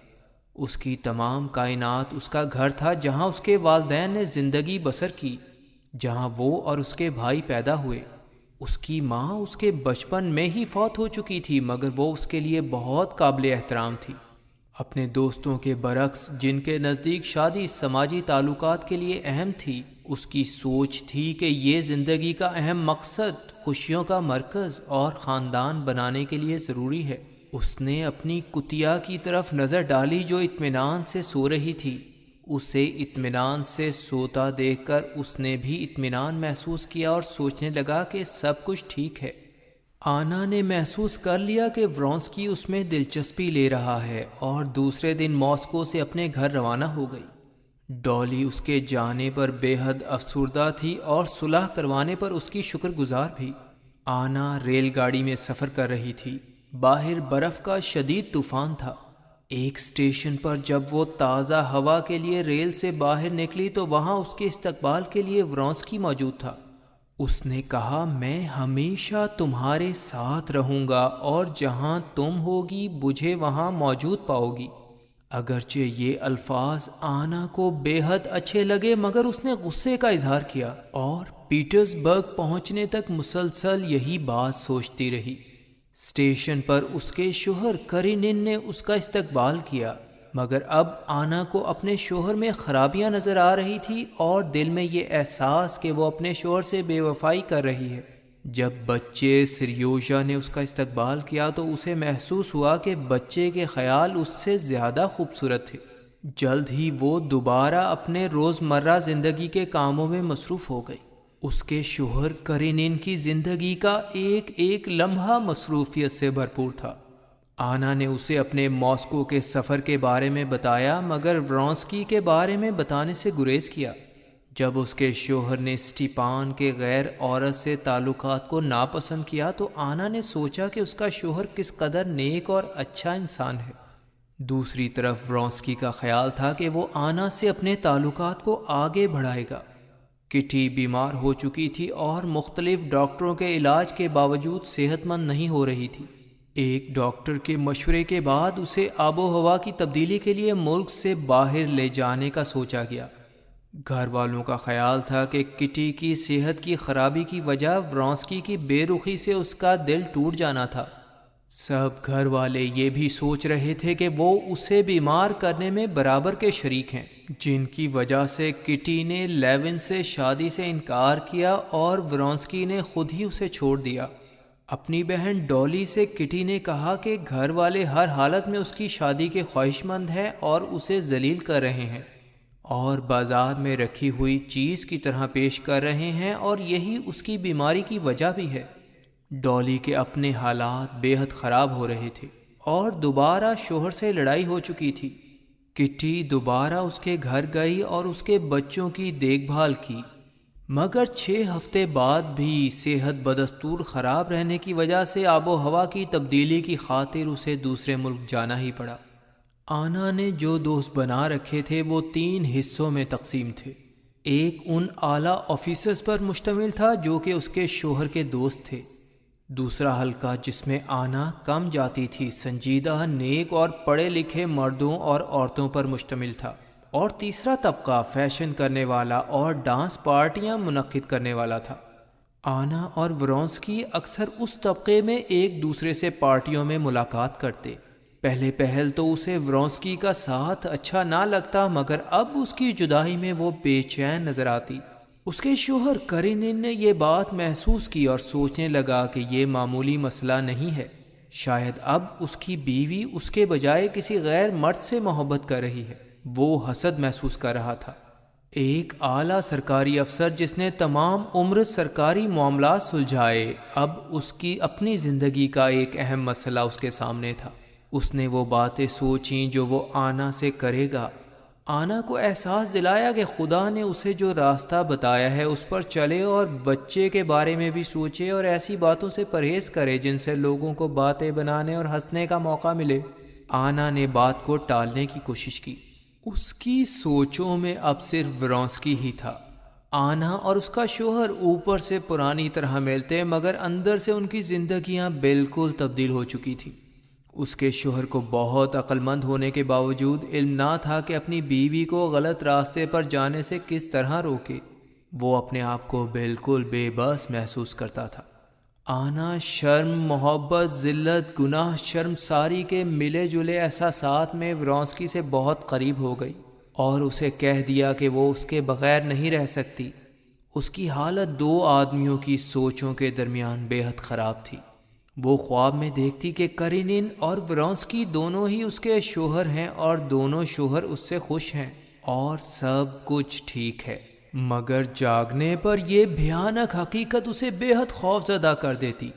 اس کی تمام کائنات اس کا گھر تھا، جہاں اس کے والدین نے زندگی بسر کی، جہاں وہ اور اس کے بھائی پیدا ہوئے۔ اس کی ماں اس کے بچپن میں ہی فوت ہو چکی تھی، مگر وہ اس کے لیے بہت قابل احترام تھی۔ اپنے دوستوں کے برعکس، جن کے نزدیک شادی سماجی تعلقات کے لیے اہم تھی، اس کی سوچ تھی کہ یہ زندگی کا اہم مقصد، خوشیوں کا مرکز اور خاندان بنانے کے لیے ضروری ہے۔ اس نے اپنی کتیا کی طرف نظر ڈالی جو اطمینان سے سو رہی تھی۔ اسے اطمینان سے سوتا دیکھ کر اس نے بھی اطمینان محسوس کیا اور سوچنے لگا کہ سب کچھ ٹھیک ہے۔ آنا نے محسوس کر لیا کہ ورونسکی اس میں دلچسپی لے رہا ہے اور دوسرے دن ماسکو سے اپنے گھر روانہ ہو گئی۔ ڈالی اس کے جانے پر بے حد افسردہ تھی اور صلح کروانے پر اس کی شکر گزار بھی۔ آنا ریل گاڑی میں سفر کر رہی تھی۔ باہر برف کا شدید طوفان تھا۔ ایک اسٹیشن پر جب وہ تازہ ہوا کے لیے ریل سے باہر نکلی تو وہاں اس کے استقبال کے لیے ورونسکی موجود تھا۔ اس نے کہا، میں ہمیشہ تمہارے ساتھ رہوں گا اور جہاں تم ہوگی مجھے وہاں موجود پاؤ گی۔ اگرچہ یہ الفاظ آنا کو بے حد اچھے لگے، مگر اس نے غصے کا اظہار کیا اور پیٹرزبرگ پہنچنے تک مسلسل یہی بات سوچتی رہی۔ اسٹیشن پر اس کے شوہر کرینن نے اس کا استقبال کیا، مگر اب آنا کو اپنے شوہر میں خرابیاں نظر آ رہی تھی اور دل میں یہ احساس کہ وہ اپنے شوہر سے بے وفائی کر رہی ہے۔ جب بچے سریوژا نے اس کا استقبال کیا تو اسے محسوس ہوا کہ بچے کے خیال اس سے زیادہ خوبصورت تھے۔ جلد ہی وہ دوبارہ اپنے روزمرہ زندگی کے کاموں میں مصروف ہو گئی۔ اس کے شوہر کرینن کی زندگی کا ایک ایک لمحہ مصروفیت سے بھرپور تھا۔ آنا نے اسے اپنے ماسکو کے سفر کے بارے میں بتایا، مگر ورونسکی کے بارے میں بتانے سے گریز کیا۔ جب اس کے شوہر نے اسٹیپان کے غیر عورت سے تعلقات کو ناپسند کیا تو آنا نے سوچا کہ اس کا شوہر کس قدر نیک اور اچھا انسان ہے۔ دوسری طرف ورونسکی کا خیال تھا کہ وہ آنا سے اپنے تعلقات کو آگے بڑھائے گا۔ کٹی بیمار ہو چکی تھی اور مختلف ڈاکٹروں کے علاج کے باوجود صحت مند نہیں ہو رہی تھی۔ ایک ڈاکٹر کے مشورے کے بعد اسے آب و ہوا کی تبدیلی کے لیے ملک سے باہر لے جانے کا سوچا گیا۔ گھر والوں کا خیال تھا کہ کٹی کی صحت کی خرابی کی وجہ ورونسکی کی بے رخی سے اس کا دل ٹوٹ جانا تھا۔ سب گھر والے یہ بھی سوچ رہے تھے کہ وہ اسے بیمار کرنے میں برابر کے شریک ہیں، جن کی وجہ سے کٹی نے لیون سے شادی سے انکار کیا اور ورونسکی نے خود ہی اسے چھوڑ دیا۔ اپنی بہن ڈالی سے کٹی نے کہا کہ گھر والے ہر حالت میں اس کی شادی کے خواہش مند ہیں اور اسے ذلیل کر رہے ہیں اور بازار میں رکھی ہوئی چیز کی طرح پیش کر رہے ہیں، اور یہی اس کی بیماری کی وجہ بھی ہے۔ ڈالی کے اپنے حالات بے حد خراب ہو رہے تھے اور دوبارہ شوہر سے لڑائی ہو چکی تھی۔ کٹی دوبارہ اس کے گھر گئی اور اس کے بچوں کی دیکھ بھال کی، مگر 6 ہفتے بعد بھی صحت بدستور خراب رہنے کی وجہ سے آب و ہوا کی تبدیلی کی خاطر اسے دوسرے ملک جانا ہی پڑا۔ آنا نے جو دوست بنا رکھے تھے وہ 3 حصوں میں تقسیم تھے۔ ایک ان اعلیٰ آفیسرز پر مشتمل تھا جو کہ اس کے شوہر کے دوست تھے۔ دوسرا حلقہ جس میں آنا کم جاتی تھی سنجیدہ، نیک اور پڑھے لکھے مردوں اور عورتوں پر مشتمل تھا، اور تیسرا طبقہ فیشن کرنے والا اور ڈانس پارٹیاں منعقد کرنے والا تھا۔ آنا اور ورونسکی اکثر اس طبقے میں ایک دوسرے سے پارٹیوں میں ملاقات کرتے۔ پہلے پہل تو اسے ورونسکی کا ساتھ اچھا نہ لگتا، مگر اب اس کی جدائی میں وہ بے چین نظر آتی۔ اس کے شوہر کرینن نے یہ بات محسوس کی اور سوچنے لگا کہ یہ معمولی مسئلہ نہیں ہے، شاید اب اس کی بیوی اس کے بجائے کسی غیر مرد سے محبت کر رہی ہے۔ وہ حسد محسوس کر رہا تھا۔ ایک اعلیٰ سرکاری افسر جس نے تمام عمر سرکاری معاملات سلجھائے، اب اس کی اپنی زندگی کا ایک اہم مسئلہ اس کے سامنے تھا۔ اس نے وہ باتیں سوچیں جو وہ آنا سے کرے گا۔ آنا کو احساس دلایا کہ خدا نے اسے جو راستہ بتایا ہے اس پر چلے اور بچے کے بارے میں بھی سوچے اور ایسی باتوں سے پرہیز کرے جن سے لوگوں کو باتیں بنانے اور ہنسنے کا موقع ملے۔ آنا نے بات کو ٹالنے کی کوشش کی۔ اس کی سوچوں میں اب صرف ورونسکی ہی تھا۔ آنا اور اس کا شوہر اوپر سے پرانی طرح ملتے، مگر اندر سے ان کی زندگیاں بالکل تبدیل ہو چکی تھیں۔ اس کے شوہر کو بہت عقل مند ہونے کے باوجود علم نہ تھا کہ اپنی بیوی کو غلط راستے پر جانے سے کس طرح روکے۔ وہ اپنے آپ کو بالکل بے بس محسوس کرتا تھا۔ آنا شرم، محبت، ذلت، گناہ، شرمساری کے ملے جلے احساسات میں ورونسکی سے بہت قریب ہو گئی اور اسے کہہ دیا کہ وہ اس کے بغیر نہیں رہ سکتی۔ اس کی حالت دو آدمیوں کی سوچوں کے درمیان بے حد خراب تھی۔ وہ خواب میں دیکھتی کہ کرینن اور ورونسکی دونوں ہی اس کے شوہر ہیں اور دونوں شوہر اس سے خوش ہیں اور سب کچھ ٹھیک ہے، مگر جاگنے پر یہ بھیانک حقیقت اسے بے حد خوف زدہ کر دیتی۔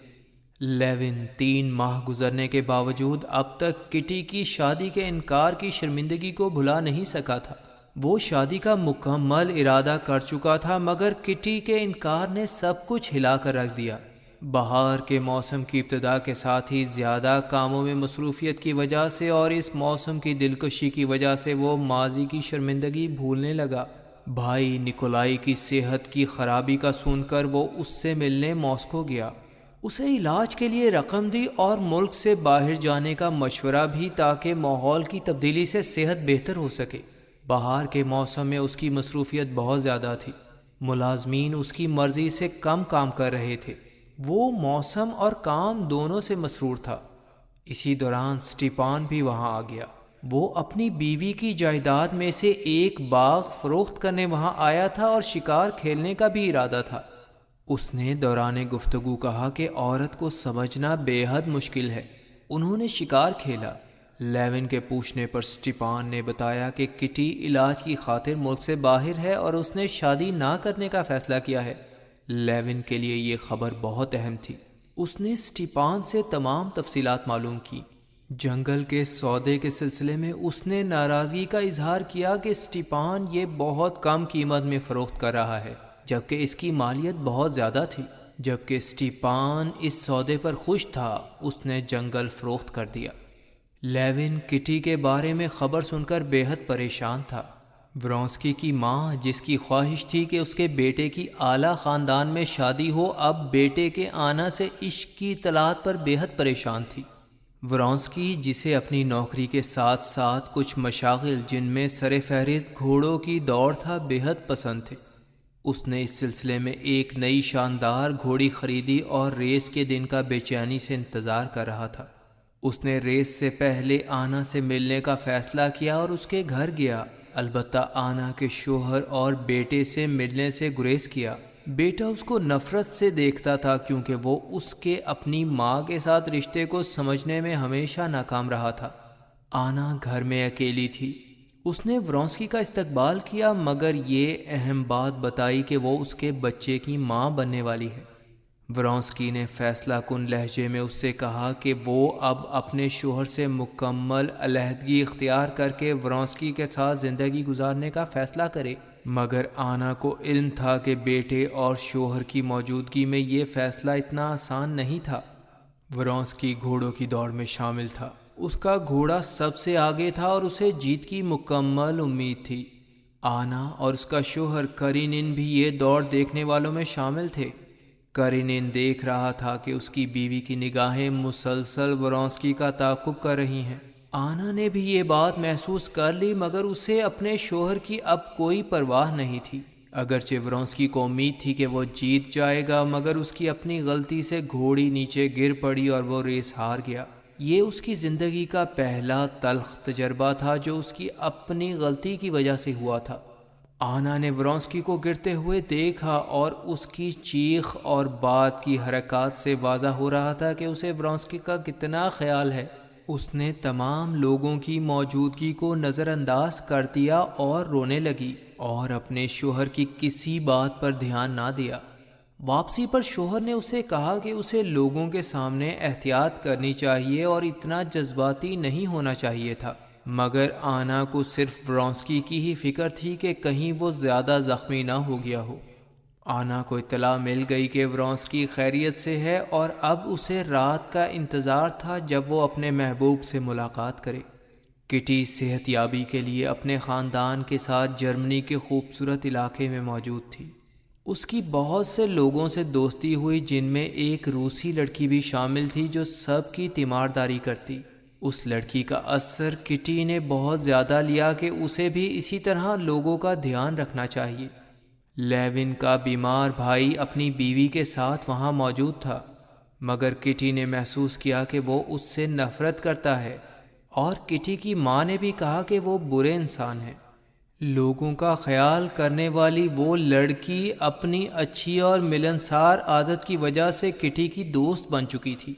لیون 3 ماہ گزرنے کے باوجود اب تک کٹی کی شادی کے انکار کی شرمندگی کو بھلا نہیں سکا تھا۔ وہ شادی کا مکمل ارادہ کر چکا تھا، مگر کٹی کے انکار نے سب کچھ ہلا کر رکھ دیا۔ بہار کے موسم کی ابتدا کے ساتھ ہی زیادہ کاموں میں مصروفیت کی وجہ سے اور اس موسم کی دلکشی کی وجہ سے وہ ماضی کی شرمندگی بھولنے لگا۔ بھائی نکولائی کی صحت کی خرابی کا سن کر وہ اس سے ملنے ماسکو گیا۔ اسے علاج کے لیے رقم دی اور ملک سے باہر جانے کا مشورہ بھی تاکہ ماحول کی تبدیلی سے صحت بہتر ہو سکے۔ بہار کے موسم میں اس کی مصروفیت بہت زیادہ تھی۔ ملازمین اس کی مرضی سے کم کام کر رہے تھے۔ وہ موسم اور کام دونوں سے مسرور تھا۔ اسی دوران اسٹیپان بھی وہاں آ گیا۔ وہ اپنی بیوی کی جائیداد میں سے ایک باغ فروخت کرنے وہاں آیا تھا اور شکار کھیلنے کا بھی ارادہ تھا۔ اس نے دوران گفتگو کہا کہ عورت کو سمجھنا بے حد مشکل ہے۔ انہوں نے شکار کھیلا۔ لیون کے پوچھنے پر اسٹیپان نے بتایا کہ کٹی علاج کی خاطر ملک سے باہر ہے اور اس نے شادی نہ کرنے کا فیصلہ کیا ہے۔ لیون کے لیے یہ خبر بہت اہم تھی۔ اس نے اسٹیپان سے تمام تفصیلات معلوم کی۔ جنگل کے سودے کے سلسلے میں اس نے ناراضگی کا اظہار کیا کہ اسٹیپان یہ بہت کم قیمت میں فروخت کر رہا ہے، جبکہ اس کی مالیت بہت زیادہ تھی۔ جبکہ اسٹیپان اس سودے پر خوش تھا، اس نے جنگل فروخت کر دیا۔ لیون کٹی کے بارے میں خبر سن کر بے حد پریشان تھا۔ ورونسکی کی ماں، جس کی خواہش تھی کہ اس کے بیٹے کی اعلیٰ خاندان میں شادی ہو، اب بیٹے کے آنا سے عشق کی اطلاعات پر بے حد پریشان تھی۔ ورونسکی، جسے اپنی نوکری کے ساتھ ساتھ کچھ مشاغل جن میں سر فہرست گھوڑوں کی دوڑ تھا بے حد پسند تھے، اس نے اس سلسلے میں ایک نئی شاندار گھوڑی خریدی اور ریس کے دن کا بے چینی سے انتظار کر رہا تھا۔ اس نے ریس سے پہلے آنا سے ملنے کا فیصلہ کیا اور اس کے گھر گیا، البتہ آنا کے شوہر اور بیٹے سے ملنے سے گریز کیا۔ بیٹا اس کو نفرت سے دیکھتا تھا کیونکہ وہ اس کے اپنی ماں کے ساتھ رشتے کو سمجھنے میں ہمیشہ ناکام رہا تھا۔ آنا گھر میں اکیلی تھی۔ اس نے ورونسکی کا استقبال کیا، مگر یہ اہم بات بتائی کہ وہ اس کے بچے کی ماں بننے والی ہے۔ ورونسکی نے فیصلہ کن لہجے میں اس سے کہا کہ وہ اب اپنے شوہر سے مکمل علیحدگی اختیار کر کے ورونسکی کے ساتھ زندگی گزارنے کا فیصلہ کرے، مگر آنا کو علم تھا کہ بیٹے اور شوہر کی موجودگی میں یہ فیصلہ اتنا آسان نہیں تھا۔ ورونسکی گھوڑوں کی دوڑ میں شامل تھا۔ اس کا گھوڑا سب سے آگے تھا اور اسے جیت کی مکمل امید تھی۔ آنا اور اس کا شوہر کرینن بھی یہ دوڑ دیکھنے والوں میں شامل تھے۔ کرینن دیکھ رہا تھا کہ اس کی بیوی کی نگاہیں مسلسل ورونسکی کا تعاقب کر رہی ہیں۔ آنا نے بھی یہ بات محسوس کر لی، مگر اسے اپنے شوہر کی اب کوئی پرواہ نہیں تھی۔ اگرچہ ورونسکی کو امید تھی کہ وہ جیت جائے گا، مگر اس کی اپنی غلطی سے گھوڑی نیچے گر پڑی اور وہ ریس ہار گیا۔ یہ اس کی زندگی کا پہلا تلخ تجربہ تھا جو اس کی اپنی غلطی کی وجہ سے ہوا تھا۔ آنا نے ورونسکی کو گرتے ہوئے دیکھا اور اس کی چیخ اور بات کی حرکات سے واضح ہو رہا تھا کہ اسے ورونسکی کا کتنا خیال ہے۔ اس نے تمام لوگوں کی موجودگی کو نظر انداز کر دیا اور رونے لگی اور اپنے شوہر کی کسی بات پر دھیان نہ دیا۔ واپسی پر شوہر نے اسے کہا کہ اسے لوگوں کے سامنے احتیاط کرنی چاہیے اور اتنا جذباتی نہیں ہونا چاہیے تھا، مگر آنا کو صرف ورونسکی کی ہی فکر تھی کہ کہیں وہ زیادہ زخمی نہ ہو گیا ہو۔ آنا کو اطلاع مل گئی کہ ورونسکی خیریت سے ہے اور اب اسے رات کا انتظار تھا جب وہ اپنے محبوب سے ملاقات کرے۔ کٹی صحت یابی کے لیے اپنے خاندان کے ساتھ جرمنی کے خوبصورت علاقے میں موجود تھی۔ اس کی بہت سے لوگوں سے دوستی ہوئی، جن میں ایک روسی لڑکی بھی شامل تھی جو سب کی تیمارداری کرتی۔ اس لڑکی کا اثر کٹی نے بہت زیادہ لیا کہ اسے بھی اسی طرح لوگوں کا دھیان رکھنا چاہیے۔ لیوین کا بیمار بھائی اپنی بیوی کے ساتھ وہاں موجود تھا، مگر کٹی نے محسوس کیا کہ وہ اس سے نفرت کرتا ہے، اور کٹی کی ماں نے بھی کہا کہ وہ برے انسان ہیں۔ لوگوں کا خیال کرنے والی وہ لڑکی اپنی اچھی اور ملنسار عادت کی وجہ سے کٹی کی دوست بن چکی تھی۔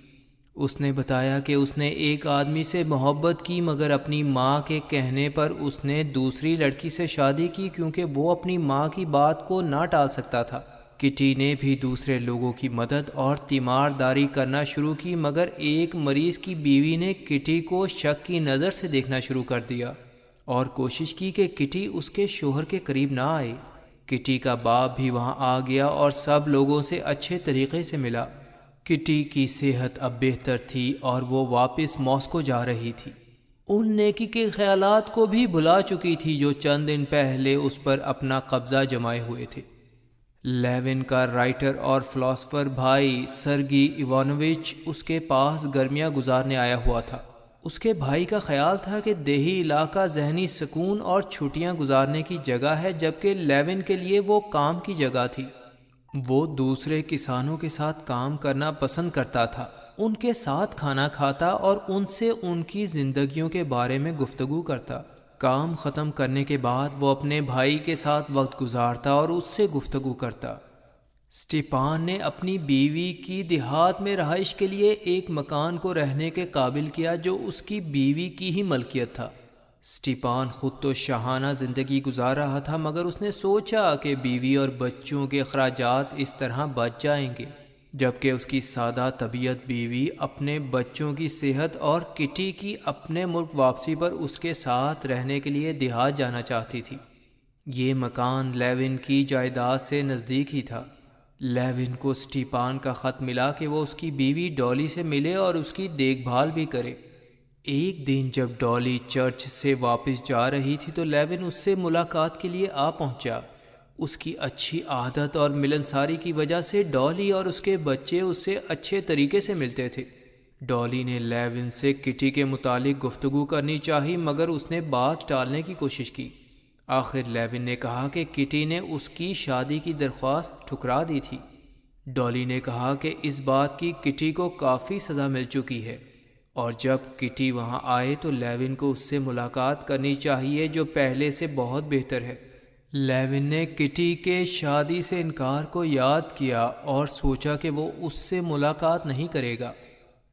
اس نے بتایا کہ اس نے ایک آدمی سے محبت کی، مگر اپنی ماں کے کہنے پر اس نے دوسری لڑکی سے شادی کی کیونکہ وہ اپنی ماں کی بات کو نہ ٹال سکتا تھا۔ کٹی نے بھی دوسرے لوگوں کی مدد اور تیمارداری کرنا شروع کی، مگر ایک مریض کی بیوی نے کٹی کو شک کی نظر سے دیکھنا شروع کر دیا اور کوشش کی کہ کٹی اس کے شوہر کے قریب نہ آئے۔ کٹی کا باپ بھی وہاں آ گیا اور سب لوگوں سے اچھے طریقے سے ملا۔ کٹی کی صحت اب بہتر تھی اور وہ واپس ماسکو جا رہی تھی۔ ان نیکی کے خیالات کو بھی بھلا چکی تھی جو چند دن پہلے اس پر اپنا قبضہ جمائے ہوئے تھے۔ لیوین کا رائٹر اور فلاسفر بھائی سرگی ایوانووچ اس کے پاس گرمیاں گزارنے آیا ہوا تھا۔ اس کے بھائی کا خیال تھا کہ دیہی علاقہ ذہنی سکون اور چھٹیاں گزارنے کی جگہ ہے، جبکہ لیوین کے لیے وہ کام کی جگہ تھی۔ وہ دوسرے کسانوں کے ساتھ کام کرنا پسند کرتا تھا، ان کے ساتھ کھانا کھاتا اور ان سے ان کی زندگیوں کے بارے میں گفتگو کرتا۔ کام ختم کرنے کے بعد وہ اپنے بھائی کے ساتھ وقت گزارتا اور اس سے گفتگو کرتا۔ اسٹیپان نے اپنی بیوی کی دیہات میں رہائش کے لیے ایک مکان کو رہنے کے قابل کیا جو اس کی بیوی کی ہی ملکیت تھا۔ اسٹیپان خود تو شاہانہ زندگی گزار رہا تھا، مگر اس نے سوچا کہ بیوی اور بچوں کے اخراجات اس طرح بچ جائیں گے، جبکہ اس کی سادہ طبیعت بیوی اپنے بچوں کی صحت اور کٹی کی اپنے ملک واپسی پر اس کے ساتھ رہنے کے لیے دیہات جانا چاہتی تھی۔ یہ مکان لیوین کی جائیداد سے نزدیک ہی تھا۔ لیوین کو اسٹیپان کا خط ملا کہ وہ اس کی بیوی ڈولی سے ملے اور اس کی دیکھ بھال بھی کرے۔ ایک دن جب ڈولی چرچ سے واپس جا رہی تھی تو لیوین اس سے ملاقات کے لیے آ پہنچا۔ اس کی اچھی عادت اور ملنساری کی وجہ سے ڈولی اور اس کے بچے اس سے اچھے طریقے سے ملتے تھے۔ ڈولی نے لیوین سے کٹی کے متعلق گفتگو کرنی چاہی، مگر اس نے بات ٹالنے کی کوشش کی۔ آخر لیوین نے کہا کہ کٹی نے اس کی شادی کی درخواست ٹھکرا دی تھی۔ ڈولی نے کہا کہ اس بات کی کٹی کو کافی سزا مل چکی ہے، اور جب کٹی وہاں آئے تو لیوین کو اس سے ملاقات کرنی چاہیے جو پہلے سے بہت بہتر ہے۔ لیوین نے کٹی کے شادی سے انکار کو یاد کیا اور سوچا کہ وہ اس سے ملاقات نہیں کرے گا۔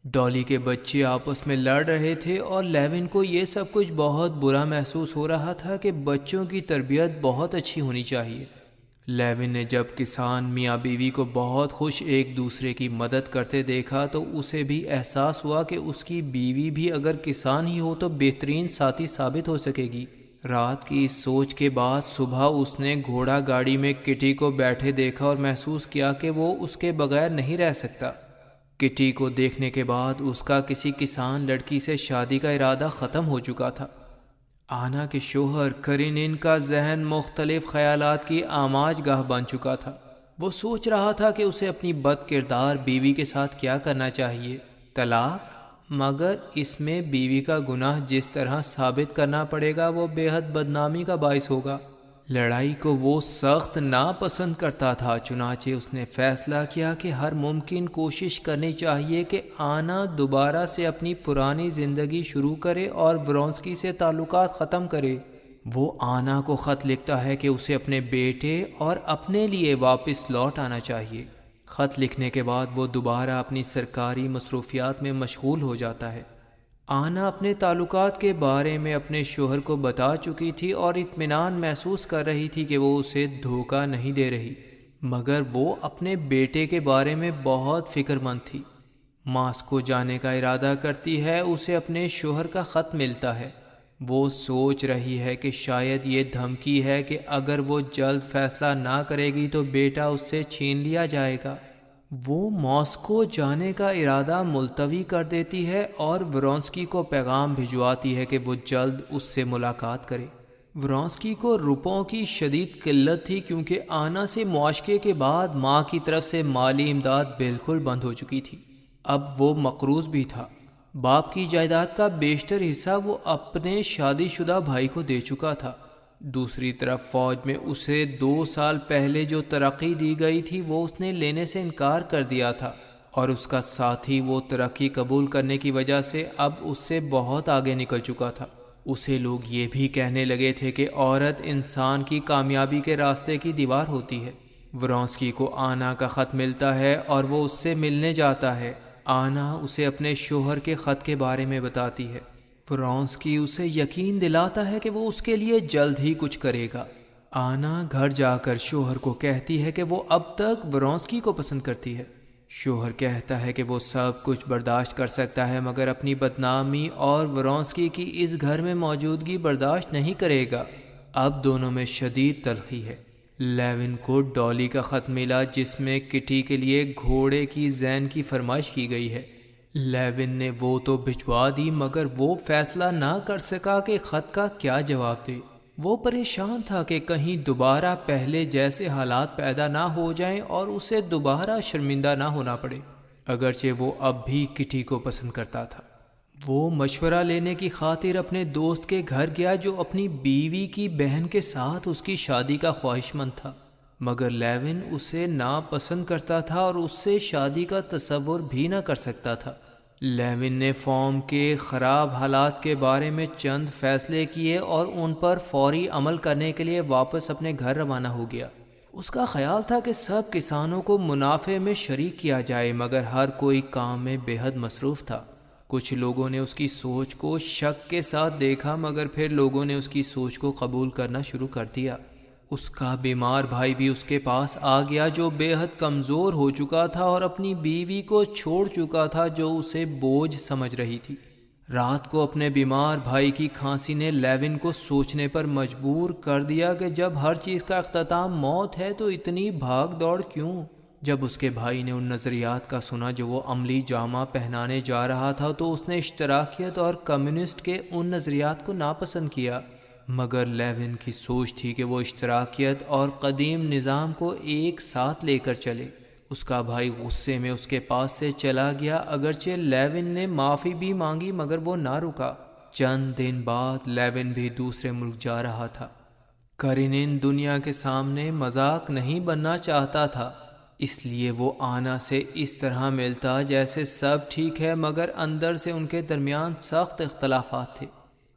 ڈولی کے بچے آپس میں لڑ رہے تھے اور لیوین کو یہ سب کچھ بہت برا محسوس ہو رہا تھا کہ بچوں کی تربیت بہت اچھی ہونی چاہیے۔ لیوین نے جب کسان میاں بیوی کو بہت خوش ایک دوسرے کی مدد کرتے دیکھا تو اسے بھی احساس ہوا کہ اس کی بیوی بھی اگر کسان ہی ہو تو بہترین ساتھی ثابت ہو سکے گی۔ رات کی اس سوچ کے بعد صبح اس نے گھوڑا گاڑی میں کٹی کو بیٹھے دیکھا اور محسوس کیا کہ وہ اس کے بغیر نہیں رہ سکتا۔ کٹی کو دیکھنے کے بعد اس کا کسی کسان لڑکی سے شادی کا ارادہ ختم ہو چکا تھا۔ آنا کے شوہر کرینن کا ذہن مختلف خیالات کی آماج گاہ بن چکا تھا۔ وہ سوچ رہا تھا کہ اسے اپنی بد کردار بیوی کے ساتھ کیا کرنا چاہیے، طلاق؟ مگر اس میں بیوی کا گناہ جس طرح ثابت کرنا پڑے گا وہ بے حد بدنامی کا باعث ہوگا۔ لڑائی کو وہ سخت ناپسند کرتا تھا، چنانچہ اس نے فیصلہ کیا کہ ہر ممکن کوشش کرنی چاہیے کہ آنا دوبارہ سے اپنی پرانی زندگی شروع کرے اور ورونسکی سے تعلقات ختم کرے۔ وہ آنا کو خط لکھتا ہے کہ اسے اپنے بیٹے اور اپنے لیے واپس لوٹ آنا چاہیے۔ خط لکھنے کے بعد وہ دوبارہ اپنی سرکاری مصروفیات میں مشغول ہو جاتا ہے۔ آنا اپنے تعلقات کے بارے میں اپنے شوہر کو بتا چکی تھی اور اطمینان محسوس کر رہی تھی کہ وہ اسے دھوکہ نہیں دے رہی، مگر وہ اپنے بیٹے کے بارے میں بہت فکر مند تھی۔ ماسکو جانے کا ارادہ کرتی ہے، اسے اپنے شوہر کا خط ملتا ہے۔ وہ سوچ رہی ہے کہ شاید یہ دھمکی ہے کہ اگر وہ جلد فیصلہ نہ کرے گی تو بیٹا اس سے چھین لیا جائے گا۔ وہ ماسکو جانے کا ارادہ ملتوی کر دیتی ہے اور ورونسکی کو پیغام بھجواتی ہے کہ وہ جلد اس سے ملاقات کرے۔ ورونسکی کو روپوں کی شدید قلت تھی کیونکہ آنا سے معاشقے کے بعد ماں کی طرف سے مالی امداد بالکل بند ہو چکی تھی۔ اب وہ مقروض بھی تھا۔ باپ کی جائیداد کا بیشتر حصہ وہ اپنے شادی شدہ بھائی کو دے چکا تھا۔ دوسری طرف فوج میں اسے 2 سال پہلے جو ترقی دی گئی تھی وہ اس نے لینے سے انکار کر دیا تھا، اور اس کا ساتھی وہ ترقی قبول کرنے کی وجہ سے اب اس سے بہت آگے نکل چکا تھا۔ اسے لوگ یہ بھی کہنے لگے تھے کہ عورت انسان کی کامیابی کے راستے کی دیوار ہوتی ہے۔ ورونسکی کو آنا کا خط ملتا ہے اور وہ اس سے ملنے جاتا ہے۔ آنا اسے اپنے شوہر کے خط کے بارے میں بتاتی ہے۔ ورونسکی اسے یقین دلاتا ہے کہ وہ اس کے لیے جلد ہی کچھ کرے گا۔ آنا گھر جا کر شوہر کو کہتی ہے کہ وہ اب تک ورونسکی کو پسند کرتی ہے۔ شوہر کہتا ہے کہ وہ سب کچھ برداشت کر سکتا ہے مگر اپنی بدنامی اور ورونسکی کی اس گھر میں موجودگی برداشت نہیں کرے گا۔ اب دونوں میں شدید تلخی ہے۔ لیون کو ڈالی کا خط ملا جس میں کٹی کے لیے گھوڑے کی زین کی فرمائش کی گئی ہے۔ لیون نے وہ تو بھجوا دی مگر وہ فیصلہ نہ کر سکا کہ خط کا کیا جواب دے۔ وہ پریشان تھا کہ کہیں دوبارہ پہلے جیسے حالات پیدا نہ ہو جائیں اور اسے دوبارہ شرمندہ نہ ہونا پڑے، اگرچہ وہ اب بھی کٹی کو پسند کرتا تھا۔ وہ مشورہ لینے کی خاطر اپنے دوست کے گھر گیا جو اپنی بیوی کی بہن کے ساتھ اس کی شادی کا خواہش مند تھا، مگر لیون اسے ناپسند کرتا تھا اور اس سے شادی کا تصور بھی نہ کر سکتا تھا۔ لیون نے فارم کے خراب حالات کے بارے میں چند فیصلے کیے اور ان پر فوری عمل کرنے کے لیے واپس اپنے گھر روانہ ہو گیا۔ اس کا خیال تھا کہ سب کسانوں کو منافع میں شریک کیا جائے مگر ہر کوئی کام میں بے حد مصروف تھا۔ کچھ لوگوں نے اس کی سوچ کو شک کے ساتھ دیکھا مگر پھر لوگوں نے اس کی سوچ کو قبول کرنا شروع کر دیا۔ اس کا بیمار بھائی بھی اس کے پاس آ گیا جو بے حد کمزور ہو چکا تھا اور اپنی بیوی کو چھوڑ چکا تھا جو اسے بوجھ سمجھ رہی تھی۔ رات کو اپنے بیمار بھائی کی کھانسی نے لیون کو سوچنے پر مجبور کر دیا کہ جب ہر چیز کا اختتام موت ہے تو اتنی بھاگ دوڑ کیوں؟ جب اس کے بھائی نے ان نظریات کا سنا جو وہ عملی جامہ پہنانے جا رہا تھا تو اس نے اشتراکیت اور کمیونسٹ کے ان نظریات کو ناپسند کیا، مگر لیون کی سوچ تھی کہ وہ اشتراکیت اور قدیم نظام کو ایک ساتھ لے کر چلے۔ اس کا بھائی غصے میں اس کے پاس سے چلا گیا، اگرچہ لیون نے معافی بھی مانگی مگر وہ نہ رکا۔ چند دن بعد لیون بھی دوسرے ملک جا رہا تھا۔ کرینن دنیا کے سامنے مذاق نہیں بننا چاہتا تھا، اس لیے وہ آنا سے اس طرح ملتا جیسے سب ٹھیک ہے مگر اندر سے ان کے درمیان سخت اختلافات تھے۔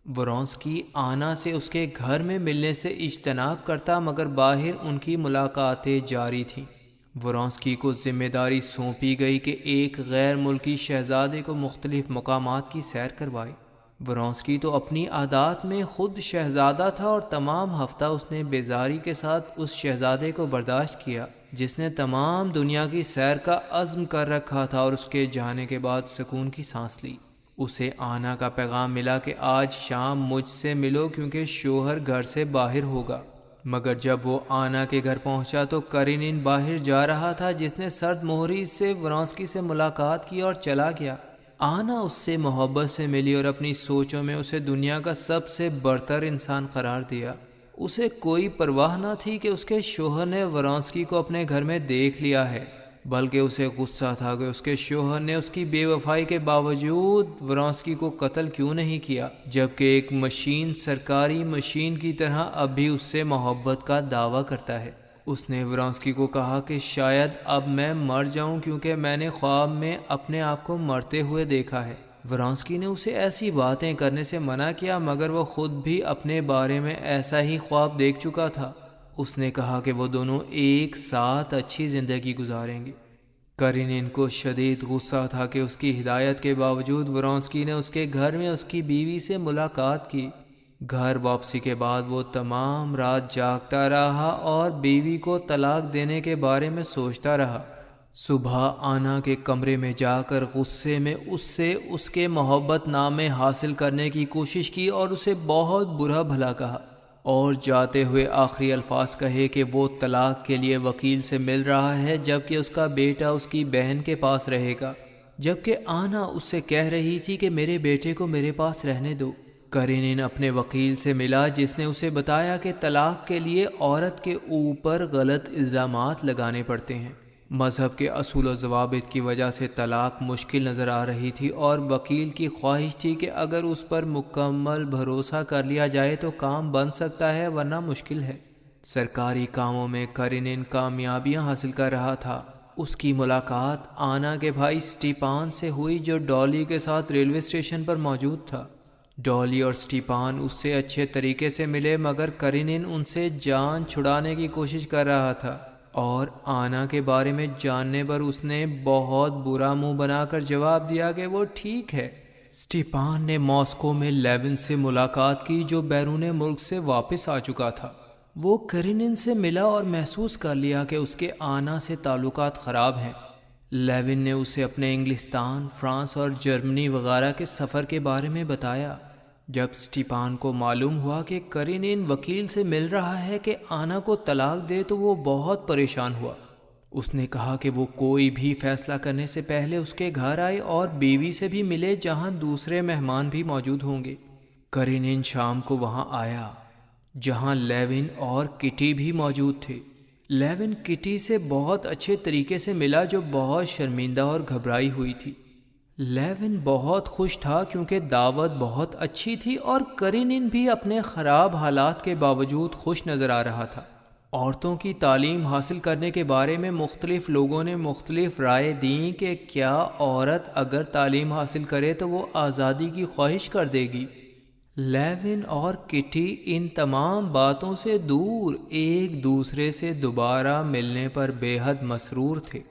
ورونسکی آنا سے اس کے گھر میں ملنے سے اجتناب کرتا مگر باہر ان کی ملاقاتیں جاری تھیں۔ ورونسکی کو ذمہ داری سونپی گئی کہ ایک غیر ملکی شہزادے کو مختلف مقامات کی سیر کروائے۔ ورونسکی تو اپنی عادات میں خود شہزادہ تھا اور تمام ہفتہ اس نے بیزاری کے ساتھ اس شہزادے کو برداشت کیا جس نے تمام دنیا کی سیر کا عزم کر رکھا تھا اور اس کے جانے کے بعد سکون کی سانس لی۔ اسے آنا کا پیغام ملا کہ آج شام مجھ سے ملو کیونکہ شوہر گھر سے باہر ہوگا، مگر جب وہ آنا کے گھر پہنچا تو کرینن باہر جا رہا تھا جس نے سرد مہری سے ورونسکی سے ملاقات کی اور چلا گیا۔ آنا اس سے محبت سے ملی اور اپنی سوچوں میں اسے دنیا کا سب سے برتر انسان قرار دیا۔ اسے کوئی پرواہ نہ تھی کہ اس کے شوہر نے ورونسکی کو اپنے گھر میں دیکھ لیا ہے۔ بلکہ اسے غصہ تھا کہ اس کے شوہر نے اس کی بے وفائی کے باوجود ورانسکی کو قتل کیوں نہیں کیا، جبکہ ایک مشین سرکاری مشین کی طرح اب بھی اس سے محبت کا دعویٰ کرتا ہے۔ اس نے ورانسکی کو کہا کہ شاید اب میں مر جاؤں کیونکہ میں نے خواب میں اپنے آپ کو مرتے ہوئے دیکھا ہے۔ ورانسکی نے اسے ایسی باتیں کرنے سے منع کیا، مگر وہ خود بھی اپنے بارے میں ایسا ہی خواب دیکھ چکا تھا۔ اس نے کہا کہ وہ دونوں ایک ساتھ اچھی زندگی گزاریں گے۔ کرینن کو شدید غصہ تھا کہ اس کی ہدایت کے باوجود ورانسکی نے اس کے گھر میں اس کی بیوی سے ملاقات کی۔ گھر واپسی کے بعد وہ تمام رات جاگتا رہا اور بیوی کو طلاق دینے کے بارے میں سوچتا رہا۔ صبح آنا کے کمرے میں جا کر غصے میں اس سے اس کے محبت نامے حاصل کرنے کی کوشش کی اور اسے بہت برا بھلا کہا، اور جاتے ہوئے آخری الفاظ کہے کہ وہ طلاق کے لیے وکیل سے مل رہا ہے، جبکہ اس کا بیٹا اس کی بہن کے پاس رہے گا، جبکہ آنا اس سے کہہ رہی تھی کہ میرے بیٹے کو میرے پاس رہنے دو۔ کرینن اپنے وکیل سے ملا، جس نے اسے بتایا کہ طلاق کے لیے عورت کے اوپر غلط الزامات لگانے پڑتے ہیں۔ مذہب کے اصول و ضوابط کی وجہ سے طلاق مشکل نظر آ رہی تھی، اور وکیل کی خواہش تھی کہ اگر اس پر مکمل بھروسہ کر لیا جائے تو کام بن سکتا ہے، ورنہ مشکل ہے۔ سرکاری کاموں میں کرینن کامیابیاں حاصل کر رہا تھا۔ اس کی ملاقات آنا کے بھائی اسٹیپان سے ہوئی، جو ڈالی کے ساتھ ریلوے اسٹیشن پر موجود تھا۔ ڈالی اور اسٹیپان اس سے اچھے طریقے سے ملے، مگر کرینن ان سے جان چھڑانے کی کوشش کر رہا تھا، اور آنا کے بارے میں جاننے پر اس نے بہت برا منہ بنا کر جواب دیا کہ وہ ٹھیک ہے۔ اسٹیپان نے ماسکو میں لیون سے ملاقات کی، جو بیرون ملک سے واپس آ چکا تھا۔ وہ کرینن سے ملا اور محسوس کر لیا کہ اس کے آنا سے تعلقات خراب ہیں۔ لیون نے اسے اپنے انگلستان، فرانس اور جرمنی وغیرہ کے سفر کے بارے میں بتایا۔ جب اسٹیپان کو معلوم ہوا کہ کرینن وکیل سے مل رہا ہے کہ آنا کو طلاق دے تو وہ بہت پریشان ہوا۔ اس نے کہا کہ وہ کوئی بھی فیصلہ کرنے سے پہلے اس کے گھر آئے اور بیوی سے بھی ملے، جہاں دوسرے مہمان بھی موجود ہوں گے۔ کرینن شام کو وہاں آیا، جہاں لیون اور کٹی بھی موجود تھے۔ لیون کٹی سے بہت اچھے طریقے سے ملا، جو بہت شرمندہ اور گھبرائی ہوئی تھی۔ لیون بہت خوش تھا کیونکہ دعوت بہت اچھی تھی، اور کرینن بھی اپنے خراب حالات کے باوجود خوش نظر آ رہا تھا۔ عورتوں کی تعلیم حاصل کرنے کے بارے میں مختلف لوگوں نے مختلف رائے دیں کہ کیا عورت اگر تعلیم حاصل کرے تو وہ آزادی کی خواہش کر دے گی۔ لیون اور کٹی ان تمام باتوں سے دور ایک دوسرے سے دوبارہ ملنے پر بے حد مسرور تھے۔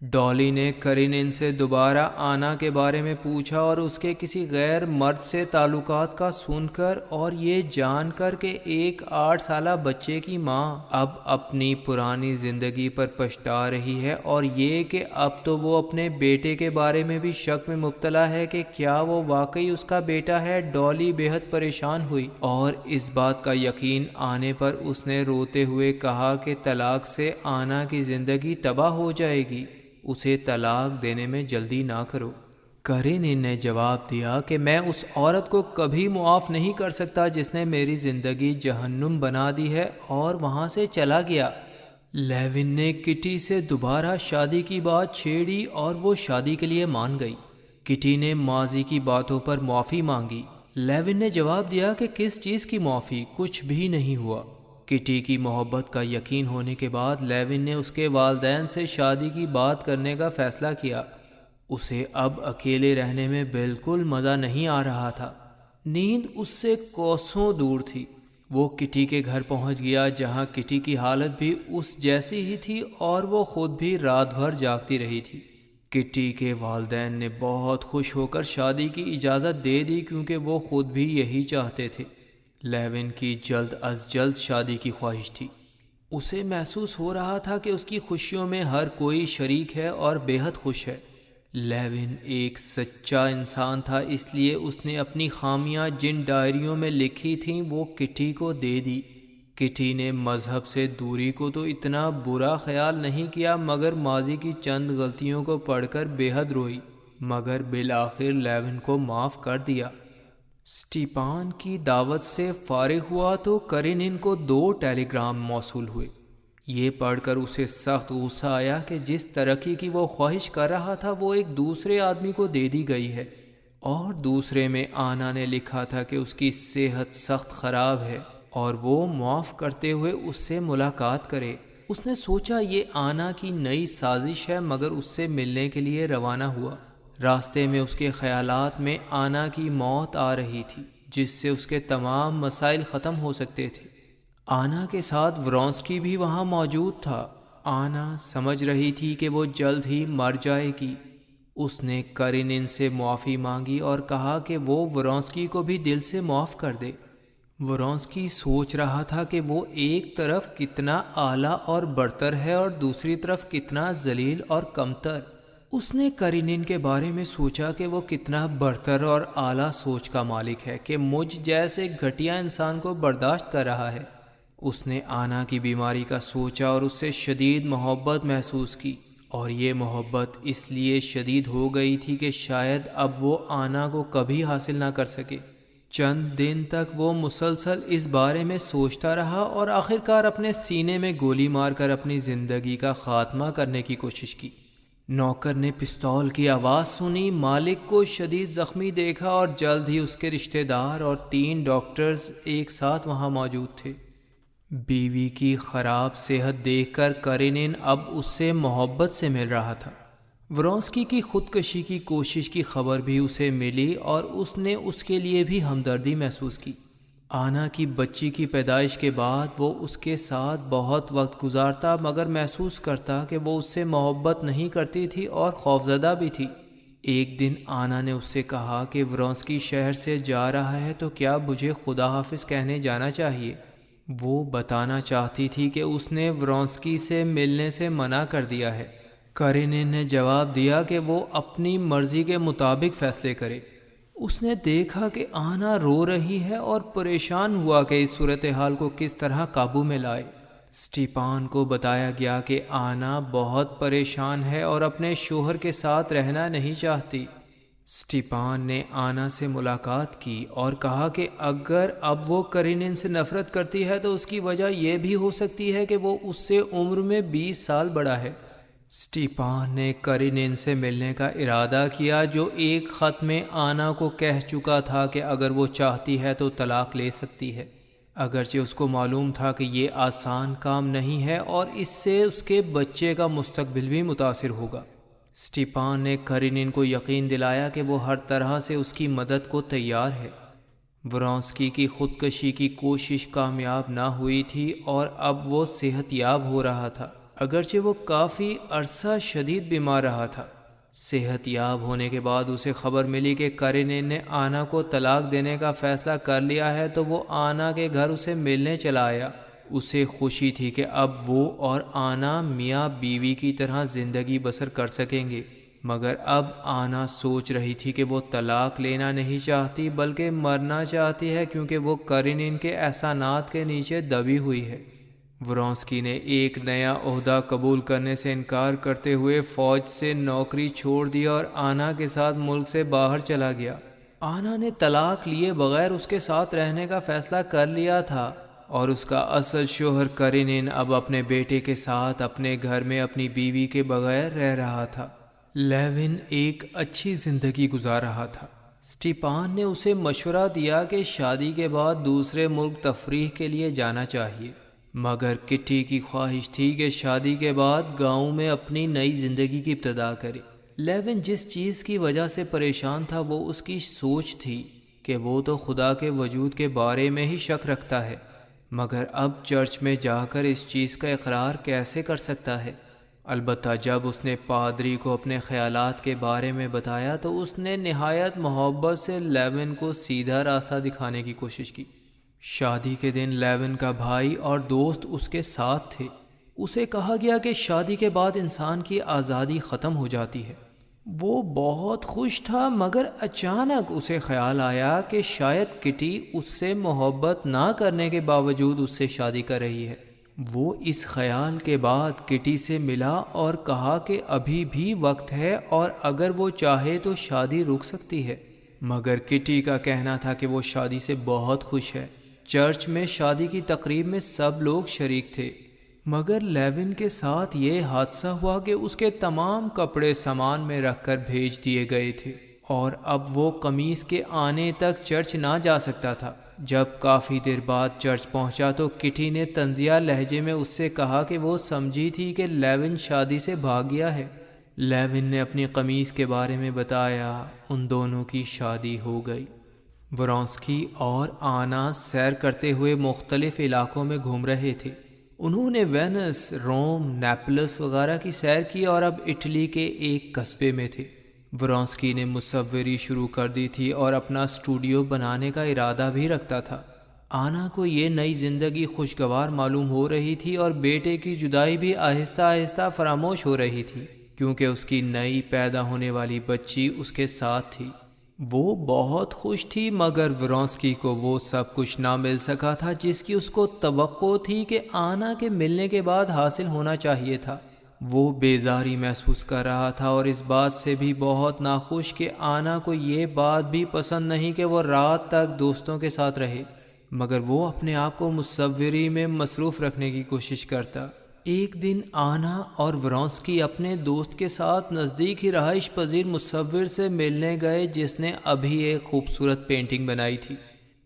ڈالی نے کرینن سے دوبارہ آنا کے بارے میں پوچھا، اور اس کے کسی غیر مرد سے تعلقات کا سن کر اور یہ جان کر کہ ایک 8 سالہ بچے کی ماں اب اپنی پرانی زندگی پر پچھتا رہی ہے، اور یہ کہ اب تو وہ اپنے بیٹے کے بارے میں بھی شک میں مبتلا ہے کہ کیا وہ واقعی اس کا بیٹا ہے۔ ڈالی بے حد پریشان ہوئی، اور اس بات کا یقین آنے پر اس نے روتے ہوئے کہا کہ طلاق سے آنا کی زندگی تباہ ہو جائے گی، اسے طلاق دینے میں جلدی نہ کرو۔ کرینن نے جواب دیا کہ میں اس عورت کو کبھی معاف نہیں کر سکتا جس نے میری زندگی جہنم بنا دی ہے، اور وہاں سے چلا گیا۔ لیون نے کٹی سے دوبارہ شادی کی بات چھیڑی، اور وہ شادی کے لیے مان گئی۔ کٹی نے ماضی کی باتوں پر معافی مانگی۔ لیون نے جواب دیا کہ کس چیز کی معافی، کچھ بھی نہیں ہوا۔ کٹی کی محبت کا یقین ہونے کے بعد لیون نے اس کے والدین سے شادی کی بات کرنے کا فیصلہ کیا۔ اسے اب اکیلے رہنے میں بالکل مزہ نہیں آ رہا تھا۔ نیند اس سے کوسوں دور تھی۔ وہ کٹی کے گھر پہنچ گیا، جہاں کٹی کی حالت بھی اس جیسی ہی تھی، اور وہ خود بھی رات بھر جاگتی رہی تھی۔ کٹی کے والدین نے بہت خوش ہو کر شادی کی اجازت دے دی، کیونکہ وہ خود بھی یہی چاہتے تھے۔ لیون کی جلد از جلد شادی کی خواہش تھی۔ اسے محسوس ہو رہا تھا کہ اس کی خوشیوں میں ہر کوئی شریک ہے اور بے حد خوش ہے۔ لیون ایک سچا انسان تھا، اس لیے اس نے اپنی خامیاں جن ڈائریوں میں لکھی تھیں وہ کٹی کو دے دی۔ کٹی نے مذہب سے دوری کو تو اتنا برا خیال نہیں کیا، مگر ماضی کی چند غلطیوں کو پڑھ کر بے حد روئی، مگر بالآخر لیون کو معاف کر دیا۔ اسٹیپان کی دعوت سے فارغ ہوا تو کرینن کو 2 ٹیلی گرام موصول ہوئے۔ یہ پڑھ کر اسے سخت غصہ آیا کہ جس ترقی کی وہ خواہش کر رہا تھا وہ ایک دوسرے آدمی کو دے دی گئی ہے، اور دوسرے میں آنا نے لکھا تھا کہ اس کی صحت سخت خراب ہے اور وہ معاف کرتے ہوئے اس سے ملاقات کرے۔ اس نے سوچا یہ آنا کی نئی سازش ہے، مگر اس سے ملنے کے لیے روانہ ہوا۔ راستے میں اس کے خیالات میں آنا کی موت آ رہی تھی، جس سے اس کے تمام مسائل ختم ہو سکتے تھے۔ آنا کے ساتھ ورونسکی بھی وہاں موجود تھا۔ آنا سمجھ رہی تھی کہ وہ جلد ہی مر جائے گی۔ اس نے کرینن سے معافی مانگی اور کہا کہ وہ ورونسکی کو بھی دل سے معاف کر دے۔ ورونسکی سوچ رہا تھا کہ وہ ایک طرف کتنا اعلیٰ اور برتر ہے اور دوسری طرف کتنا ذلیل اور کمتر۔ اس نے کرینن کے بارے میں سوچا کہ وہ کتنا برتر اور اعلیٰ سوچ کا مالک ہے کہ مجھ جیسے گھٹیا انسان کو برداشت کر رہا ہے۔ اس نے آنا کی بیماری کا سوچا اور اس سے شدید محبت محسوس کی، اور یہ محبت اس لیے شدید ہو گئی تھی کہ شاید اب وہ آنا کو کبھی حاصل نہ کر سکے۔ چند دن تک وہ مسلسل اس بارے میں سوچتا رہا اور آخرکار اپنے سینے میں گولی مار کر اپنی زندگی کا خاتمہ کرنے کی کوشش کی۔ نوکر نے پستول کی آواز سنی، مالک کو شدید زخمی دیکھا اور جلد ہی اس کے رشتہ دار اور 3 ڈاکٹرز ایک ساتھ وہاں موجود تھے۔ بیوی کی خراب صحت دیکھ کر کرینن اب اس سے محبت سے مل رہا تھا۔ ورونسکی کی خودکشی کی کوشش کی خبر بھی اسے ملی اور اس نے اس کے لیے بھی ہمدردی محسوس کی۔ آنا کی بچی کی پیدائش کے بعد وہ اس کے ساتھ بہت وقت گزارتا، مگر محسوس کرتا کہ وہ اس سے محبت نہیں کرتی تھی اور خوفزدہ بھی تھی۔ ایک دن آنا نے اس سے کہا کہ ورونسکی شہر سے جا رہا ہے تو کیا مجھے خدا حافظ کہنے جانا چاہیے؟ وہ بتانا چاہتی تھی کہ اس نے ورونسکی سے ملنے سے منع کر دیا ہے۔ کرینن نے جواب دیا کہ وہ اپنی مرضی کے مطابق فیصلے کرے۔ اس نے دیکھا کہ آنا رو رہی ہے اور پریشان ہوا کہ اس صورتحال کو کس طرح قابو میں لائے۔ اسٹیپان کو بتایا گیا کہ آنا بہت پریشان ہے اور اپنے شوہر کے ساتھ رہنا نہیں چاہتی۔ اسٹیپان نے آنا سے ملاقات کی اور کہا کہ اگر اب وہ کرینن سے نفرت کرتی ہے تو اس کی وجہ یہ بھی ہو سکتی ہے کہ وہ اس سے عمر میں 20 سال بڑا ہے۔ اسٹیپان نے کرینن سے ملنے کا ارادہ کیا، جو ایک خط میں آنا کو کہہ چکا تھا کہ اگر وہ چاہتی ہے تو طلاق لے سکتی ہے۔ اگرچہ اس کو معلوم تھا کہ یہ آسان کام نہیں ہے اور اس سے اس کے بچے کا مستقبل بھی متاثر ہوگا۔ اسٹیپان نے کرینن کو یقین دلایا کہ وہ ہر طرح سے اس کی مدد کو تیار ہے۔ ورونسکی کی خودکشی کی کوشش کامیاب نہ ہوئی تھی اور اب وہ صحت یاب ہو رہا تھا، اگرچہ وہ کافی عرصہ شدید بیمار رہا تھا۔ صحت یاب ہونے کے بعد اسے خبر ملی کہ کرینن نے آنا کو طلاق دینے کا فیصلہ کر لیا ہے تو وہ آنا کے گھر اسے ملنے چلا آیا۔ اسے خوشی تھی کہ اب وہ اور آنا میاں بیوی کی طرح زندگی بسر کر سکیں گے، مگر اب آنا سوچ رہی تھی کہ وہ طلاق لینا نہیں چاہتی بلکہ مرنا چاہتی ہے، کیونکہ وہ کرینن کے احسانات کے نیچے دبی ہوئی ہے۔ ورونسکی نے ایک نیا عہدہ قبول کرنے سے انکار کرتے ہوئے فوج سے نوکری چھوڑ دیا اور آنا کے ساتھ ملک سے باہر چلا گیا۔ آنا نے طلاق لیے بغیر اس کے ساتھ رہنے کا فیصلہ کر لیا تھا اور اس کا اصل شوہر کرینن اب اپنے بیٹے کے ساتھ اپنے گھر میں اپنی بیوی کے بغیر رہ رہا تھا۔ لیون ایک اچھی زندگی گزار رہا تھا۔ اسٹیپان نے اسے مشورہ دیا کہ شادی کے بعد دوسرے ملک تفریح کے لیے جانا چاہیے، مگر کٹی کی خواہش تھی کہ شادی کے بعد گاؤں میں اپنی نئی زندگی کی ابتدا کرے۔ لیون جس چیز کی وجہ سے پریشان تھا وہ اس کی سوچ تھی کہ وہ تو خدا کے وجود کے بارے میں ہی شک رکھتا ہے، مگر اب چرچ میں جا کر اس چیز کا اقرار کیسے کر سکتا ہے؟ البتہ جب اس نے پادری کو اپنے خیالات کے بارے میں بتایا تو اس نے نہایت محبت سے لیون کو سیدھا راستہ دکھانے کی کوشش کی۔ شادی کے دن لیون کا بھائی اور دوست اس کے ساتھ تھے۔ اسے کہا گیا کہ شادی کے بعد انسان کی آزادی ختم ہو جاتی ہے۔ وہ بہت خوش تھا، مگر اچانک اسے خیال آیا کہ شاید کٹی اس سے محبت نہ کرنے کے باوجود اس سے شادی کر رہی ہے۔ وہ اس خیال کے بعد کٹی سے ملا اور کہا کہ ابھی بھی وقت ہے اور اگر وہ چاہے تو شادی رک سکتی ہے، مگر کٹی کا کہنا تھا کہ وہ شادی سے بہت خوش ہے۔ چرچ میں شادی کی تقریب میں سب لوگ شریک تھے۔ مگر لیون کے ساتھ یہ حادثہ ہوا کہ اس کے تمام کپڑے سامان میں رکھ کر بھیج دیے گئے تھے اور اب وہ قمیص کے آنے تک چرچ نہ جا سکتا تھا۔ جب کافی دیر بعد چرچ پہنچا تو کٹی نے طنزیہ لہجے میں اس سے کہا کہ وہ سمجھی تھی کہ لیون شادی سے بھاگ گیا ہے۔ لیون نے اپنی قمیص کے بارے میں بتایا۔ ان دونوں کی شادی ہو گئی۔ ورونسکی اور آنا سیر کرتے ہوئے مختلف علاقوں میں گھوم رہے تھے۔ انہوں نے وینس، روم، نیپلس وغیرہ کی سیر کی اور اب اٹلی کے ایک قصبے میں تھے۔ ورونسکی نے مصوری شروع کر دی تھی اور اپنا اسٹوڈیو بنانے کا ارادہ بھی رکھتا تھا۔ آنا کو یہ نئی زندگی خوشگوار معلوم ہو رہی تھی اور بیٹے کی جدائی بھی آہستہ آہستہ فراموش ہو رہی تھی، کیونکہ اس کی نئی پیدا ہونے والی بچی اس کے ساتھ تھی۔ وہ بہت خوش تھی، مگر ورونسکی کو وہ سب کچھ نہ مل سکا تھا جس کی اس کو توقع تھی کہ آنا کے ملنے کے بعد حاصل ہونا چاہیے تھا۔ وہ بیزاری محسوس کر رہا تھا اور اس بات سے بھی بہت ناخوش کہ آنا کو یہ بات بھی پسند نہیں کہ وہ رات تک دوستوں کے ساتھ رہے، مگر وہ اپنے آپ کو مصوری میں مصروف رکھنے کی کوشش کرتا۔ ایک دن آنا اور ورونسکی اپنے دوست کے ساتھ نزدیک ہی رہائش پذیر مصور سے ملنے گئے جس نے ابھی ایک خوبصورت پینٹنگ بنائی تھی۔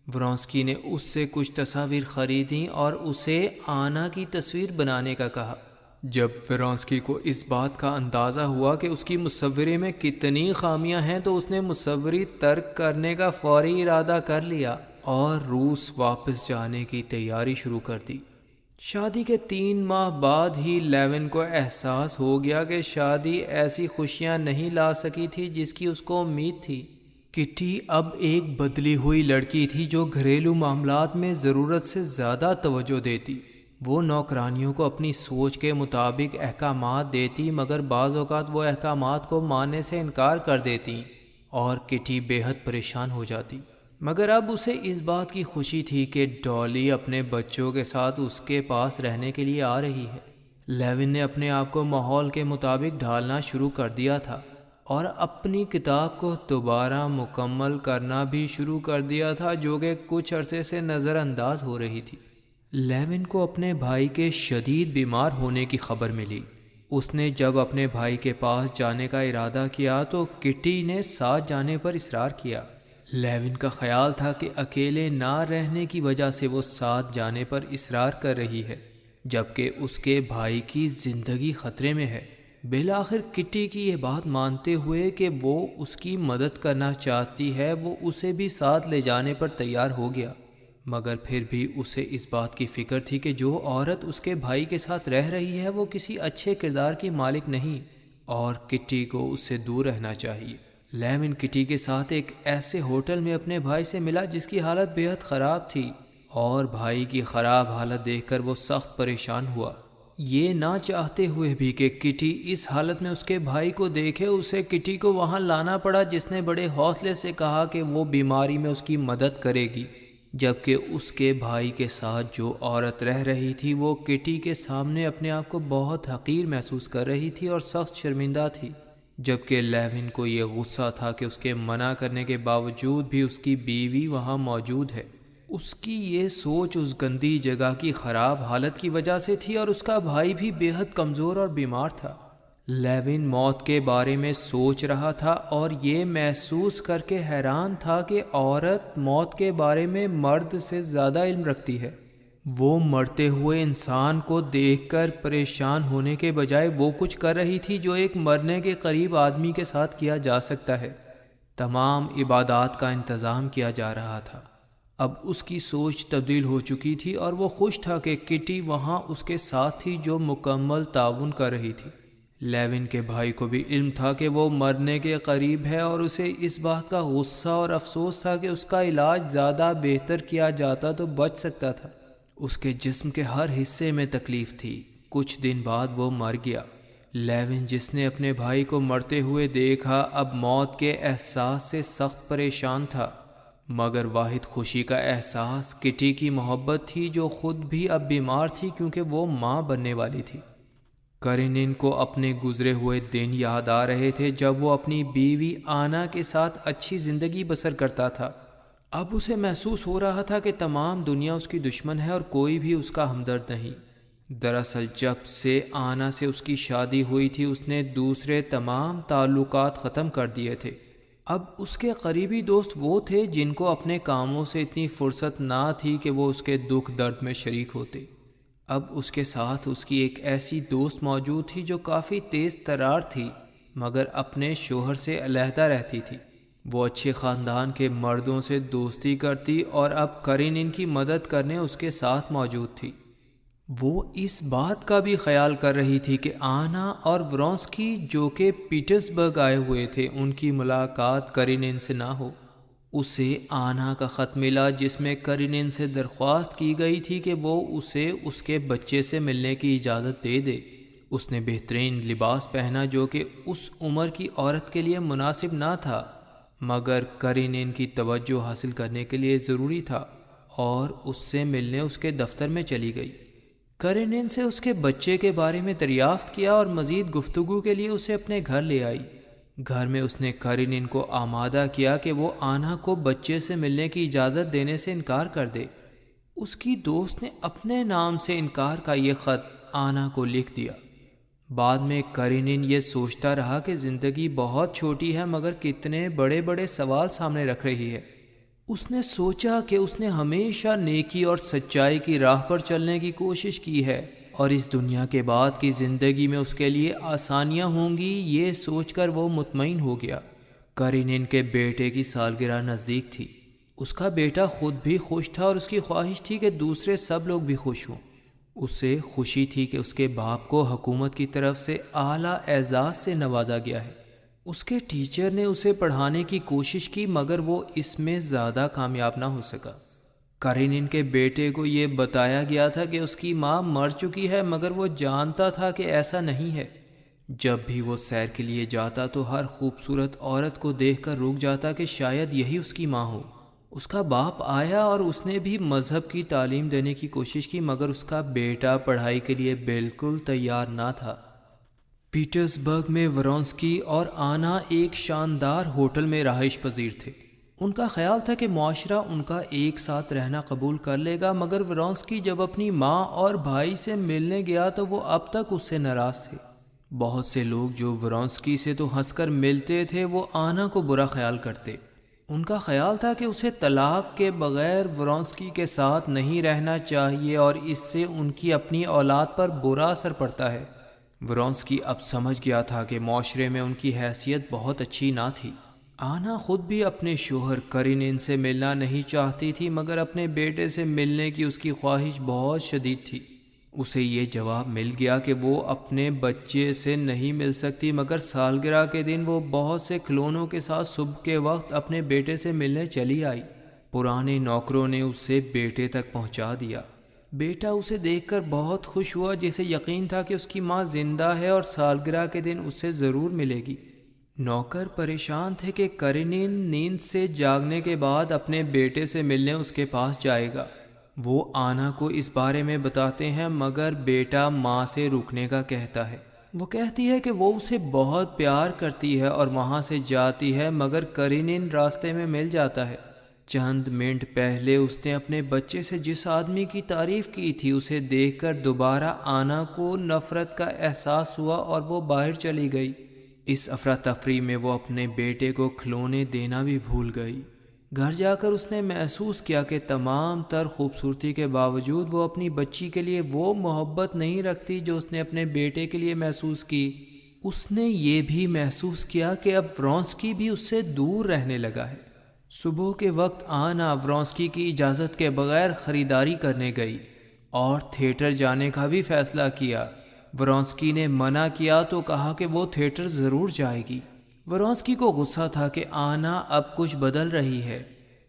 ورونسکی نے اس سے کچھ تصاویر خریدیں اور اسے آنا کی تصویر بنانے کا کہا۔ جب ورونسکی کو اس بات کا اندازہ ہوا کہ اس کی مصوری میں کتنی خامیاں ہیں تو اس نے مصوری ترک کرنے کا فوری ارادہ کر لیا اور روس واپس جانے کی تیاری شروع کر دی۔ شادی کے 3 ماہ بعد ہی لیون کو احساس ہو گیا کہ شادی ایسی خوشیاں نہیں لا سکی تھی جس کی اس کو امید تھی۔ کٹی اب ایک بدلی ہوئی لڑکی تھی جو گھریلو معاملات میں ضرورت سے زیادہ توجہ دیتی۔ وہ نوکرانیوں کو اپنی سوچ کے مطابق احکامات دیتی، مگر بعض اوقات وہ احکامات کو ماننے سے انکار کر دیتی اور کٹی بے حد پریشان ہو جاتی۔ مگر اب اسے اس بات کی خوشی تھی کہ ڈالی اپنے بچوں کے ساتھ اس کے پاس رہنے کے لیے آ رہی ہے۔ لیون نے اپنے آپ کو ماحول کے مطابق ڈھالنا شروع کر دیا تھا اور اپنی کتاب کو دوبارہ مکمل کرنا بھی شروع کر دیا تھا، جو کہ کچھ عرصے سے نظر انداز ہو رہی تھی۔ لیون کو اپنے بھائی کے شدید بیمار ہونے کی خبر ملی۔ اس نے جب اپنے بھائی کے پاس جانے کا ارادہ کیا تو کٹی نے ساتھ جانے پر اصرار کیا۔ لیون کا خیال تھا کہ اکیلے نہ رہنے کی وجہ سے وہ ساتھ جانے پر اصرار کر رہی ہے، جبکہ اس کے بھائی کی زندگی خطرے میں ہے۔ بالآخر کٹی کی یہ بات مانتے ہوئے کہ وہ اس کی مدد کرنا چاہتی ہے، وہ اسے بھی ساتھ لے جانے پر تیار ہو گیا، مگر پھر بھی اسے اس بات کی فکر تھی کہ جو عورت اس کے بھائی کے ساتھ رہ رہی ہے وہ کسی اچھے کردار کی مالک نہیں اور کٹی کو اس سے دور رہنا چاہیے۔ لیون کٹی کے ساتھ ایک ایسے ہوٹل میں اپنے بھائی سے ملا جس کی حالت بے حد خراب تھی، اور بھائی کی خراب حالت دیکھ کر وہ سخت پریشان ہوا۔ یہ نہ چاہتے ہوئے بھی کہ کٹی اس حالت میں اس کے بھائی کو دیکھے، اسے کٹی کو وہاں لانا پڑا، جس نے بڑے حوصلے سے کہا کہ وہ بیماری میں اس کی مدد کرے گی، جبکہ اس کے بھائی کے ساتھ جو عورت رہ رہی تھی وہ کٹی کے سامنے اپنے آپ کو بہت حقیر محسوس کر رہی تھی اور سخت شرمندہ تھی، جبکہ لیون کو یہ غصہ تھا کہ اس کے منع کرنے کے باوجود بھی اس کی بیوی وہاں موجود ہے۔ اس کی یہ سوچ اس گندی جگہ کی خراب حالت کی وجہ سے تھی اور اس کا بھائی بھی بے حد کمزور اور بیمار تھا۔ لیون موت کے بارے میں سوچ رہا تھا اور یہ محسوس کر کے حیران تھا کہ عورت موت کے بارے میں مرد سے زیادہ علم رکھتی ہے۔ وہ مرتے ہوئے انسان کو دیکھ کر پریشان ہونے کے بجائے وہ کچھ کر رہی تھی جو ایک مرنے کے قریب آدمی کے ساتھ کیا جا سکتا ہے۔ تمام عبادات کا انتظام کیا جا رہا تھا۔ اب اس کی سوچ تبدیل ہو چکی تھی اور وہ خوش تھا کہ کٹی وہاں اس کے ساتھ تھی جو مکمل تعاون کر رہی تھی۔ لیون کے بھائی کو بھی علم تھا کہ وہ مرنے کے قریب ہے اور اسے اس بات کا غصہ اور افسوس تھا کہ اس کا علاج زیادہ بہتر کیا جاتا تو بچ سکتا تھا۔ اس کے جسم کے ہر حصے میں تکلیف تھی۔ کچھ دن بعد وہ مر گیا۔ لیون جس نے اپنے بھائی کو مرتے ہوئے دیکھا اب موت کے احساس سے سخت پریشان تھا، مگر واحد خوشی کا احساس کٹی کی محبت تھی جو خود بھی اب بیمار تھی کیونکہ وہ ماں بننے والی تھی۔ کرینن کو اپنے گزرے ہوئے دن یاد آ رہے تھے جب وہ اپنی بیوی آنا کے ساتھ اچھی زندگی بسر کرتا تھا۔ اب اسے محسوس ہو رہا تھا کہ تمام دنیا اس کی دشمن ہے اور کوئی بھی اس کا ہمدرد نہیں۔ دراصل جب سے آنا سے اس کی شادی ہوئی تھی اس نے دوسرے تمام تعلقات ختم کر دیے تھے۔ اب اس کے قریبی دوست وہ تھے جن کو اپنے کاموں سے اتنی فرصت نہ تھی کہ وہ اس کے دکھ درد میں شریک ہوتے۔ اب اس کے ساتھ اس کی ایک ایسی دوست موجود تھی جو کافی تیز ترار تھی مگر اپنے شوہر سے علیحدہ رہتی تھی۔ وہ اچھے خاندان کے مردوں سے دوستی کرتی اور اب کرینن کی مدد کرنے اس کے ساتھ موجود تھی۔ وہ اس بات کا بھی خیال کر رہی تھی کہ آنا اور ورونسکی جو کہ پیٹرزبرگ آئے ہوئے تھے ان کی ملاقات کرینن سے نہ ہو۔ اسے آنا کا خط ملا جس میں کرینن سے درخواست کی گئی تھی کہ وہ اسے اس کے بچے سے ملنے کی اجازت دے دے۔ اس نے بہترین لباس پہنا جو کہ اس عمر کی عورت کے لیے مناسب نہ تھا مگر کرینن کی توجہ حاصل کرنے کے لیے ضروری تھا، اور اس سے ملنے اس کے دفتر میں چلی گئی۔ کرینن سے اس کے بچے کے بارے میں دریافت کیا اور مزید گفتگو کے لیے اسے اپنے گھر لے آئی۔ گھر میں اس نے کرینن کو آمادہ کیا کہ وہ آنا کو بچے سے ملنے کی اجازت دینے سے انکار کر دے۔ اس کی دوست نے اپنے نام سے انکار کا یہ خط آنا کو لکھ دیا۔ بعد میں کرینن یہ سوچتا رہا کہ زندگی بہت چھوٹی ہے مگر کتنے بڑے بڑے سوال سامنے رکھ رہی ہے۔ اس نے سوچا کہ اس نے ہمیشہ نیکی اور سچائی کی راہ پر چلنے کی کوشش کی ہے اور اس دنیا کے بعد کی زندگی میں اس کے لیے آسانیاں ہوں گی، یہ سوچ کر وہ مطمئن ہو گیا۔ کرینن کے بیٹے کی سالگرہ نزدیک تھی۔ اس کا بیٹا خود بھی خوش تھا اور اس کی خواہش تھی کہ دوسرے سب لوگ بھی خوش ہوں۔ اسے خوشی تھی کہ اس کے باپ کو حکومت کی طرف سے اعلیٰ اعزاز سے نوازا گیا ہے۔ اس کے ٹیچر نے اسے پڑھانے کی کوشش کی مگر وہ اس میں زیادہ کامیاب نہ ہو سکا۔ کرینن کے بیٹے کو یہ بتایا گیا تھا کہ اس کی ماں مر چکی ہے مگر وہ جانتا تھا کہ ایسا نہیں ہے۔ جب بھی وہ سیر کے لیے جاتا تو ہر خوبصورت عورت کو دیکھ کر رک جاتا کہ شاید یہی اس کی ماں ہو۔ اس کا باپ آیا اور اس نے بھی مذہب کی تعلیم دینے کی کوشش کی مگر اس کا بیٹا پڑھائی کے لیے بالکل تیار نہ تھا۔ پیٹرزبرگ میں ورونسکی اور آنا ایک شاندار ہوٹل میں رہائش پذیر تھے۔ ان کا خیال تھا کہ معاشرہ ان کا ایک ساتھ رہنا قبول کر لے گا مگر ورونسکی جب اپنی ماں اور بھائی سے ملنے گیا تو وہ اب تک اس سے ناراض تھے۔ بہت سے لوگ جو ورونسکی سے تو ہنس کر ملتے تھے وہ آنا کو برا خیال کرتے۔ ان کا خیال تھا کہ اسے طلاق کے بغیر ورونسکی کے ساتھ نہیں رہنا چاہیے اور اس سے ان کی اپنی اولاد پر برا اثر پڑتا ہے۔ ورونسکی اب سمجھ گیا تھا کہ معاشرے میں ان کی حیثیت بہت اچھی نہ تھی۔ آنا خود بھی اپنے شوہر کرینن سے ملنا نہیں چاہتی تھی مگر اپنے بیٹے سے ملنے کی اس کی خواہش بہت شدید تھی۔ اسے یہ جواب مل گیا کہ وہ اپنے بچے سے نہیں مل سکتی مگر سالگرہ کے دن وہ بہت سے کھلونوں کے ساتھ صبح کے وقت اپنے بیٹے سے ملنے چلی آئی۔ پرانے نوکروں نے اسے بیٹے تک پہنچا دیا۔ بیٹا اسے دیکھ کر بہت خوش ہوا جسے یقین تھا کہ اس کی ماں زندہ ہے اور سالگرہ کے دن اس سے ضرور ملے گی۔ نوکر پریشان تھے کہ کرینن نیند سے جاگنے کے بعد اپنے بیٹے سے ملنے اس کے پاس جائے گا۔ وہ آنا کو اس بارے میں بتاتے ہیں مگر بیٹا ماں سے رکنے کا کہتا ہے۔ وہ کہتی ہے کہ وہ اسے بہت پیار کرتی ہے اور وہاں سے جاتی ہے مگر کرینن راستے میں مل جاتا ہے۔ چند منٹ پہلے اس نے اپنے بچے سے جس آدمی کی تعریف کی تھی اسے دیکھ کر دوبارہ آنا کو نفرت کا احساس ہوا اور وہ باہر چلی گئی۔ اس افراتفری میں وہ اپنے بیٹے کو کھلونے دینا بھی بھول گئی۔ گھر جا کر اس نے محسوس کیا کہ تمام تر خوبصورتی کے باوجود وہ اپنی بچی کے لیے وہ محبت نہیں رکھتی جو اس نے اپنے بیٹے کے لیے محسوس کی۔ اس نے یہ بھی محسوس کیا کہ اب ورونسکی بھی اس سے دور رہنے لگا ہے۔ صبح کے وقت آنا ورونسکی کی اجازت کے بغیر خریداری کرنے گئی اور تھیٹر جانے کا بھی فیصلہ کیا۔ ورونسکی نے منع کیا تو کہا کہ وہ تھیٹر ضرور جائے گی۔ ورونسکی کو غصہ تھا کہ آنا اب کچھ بدل رہی ہے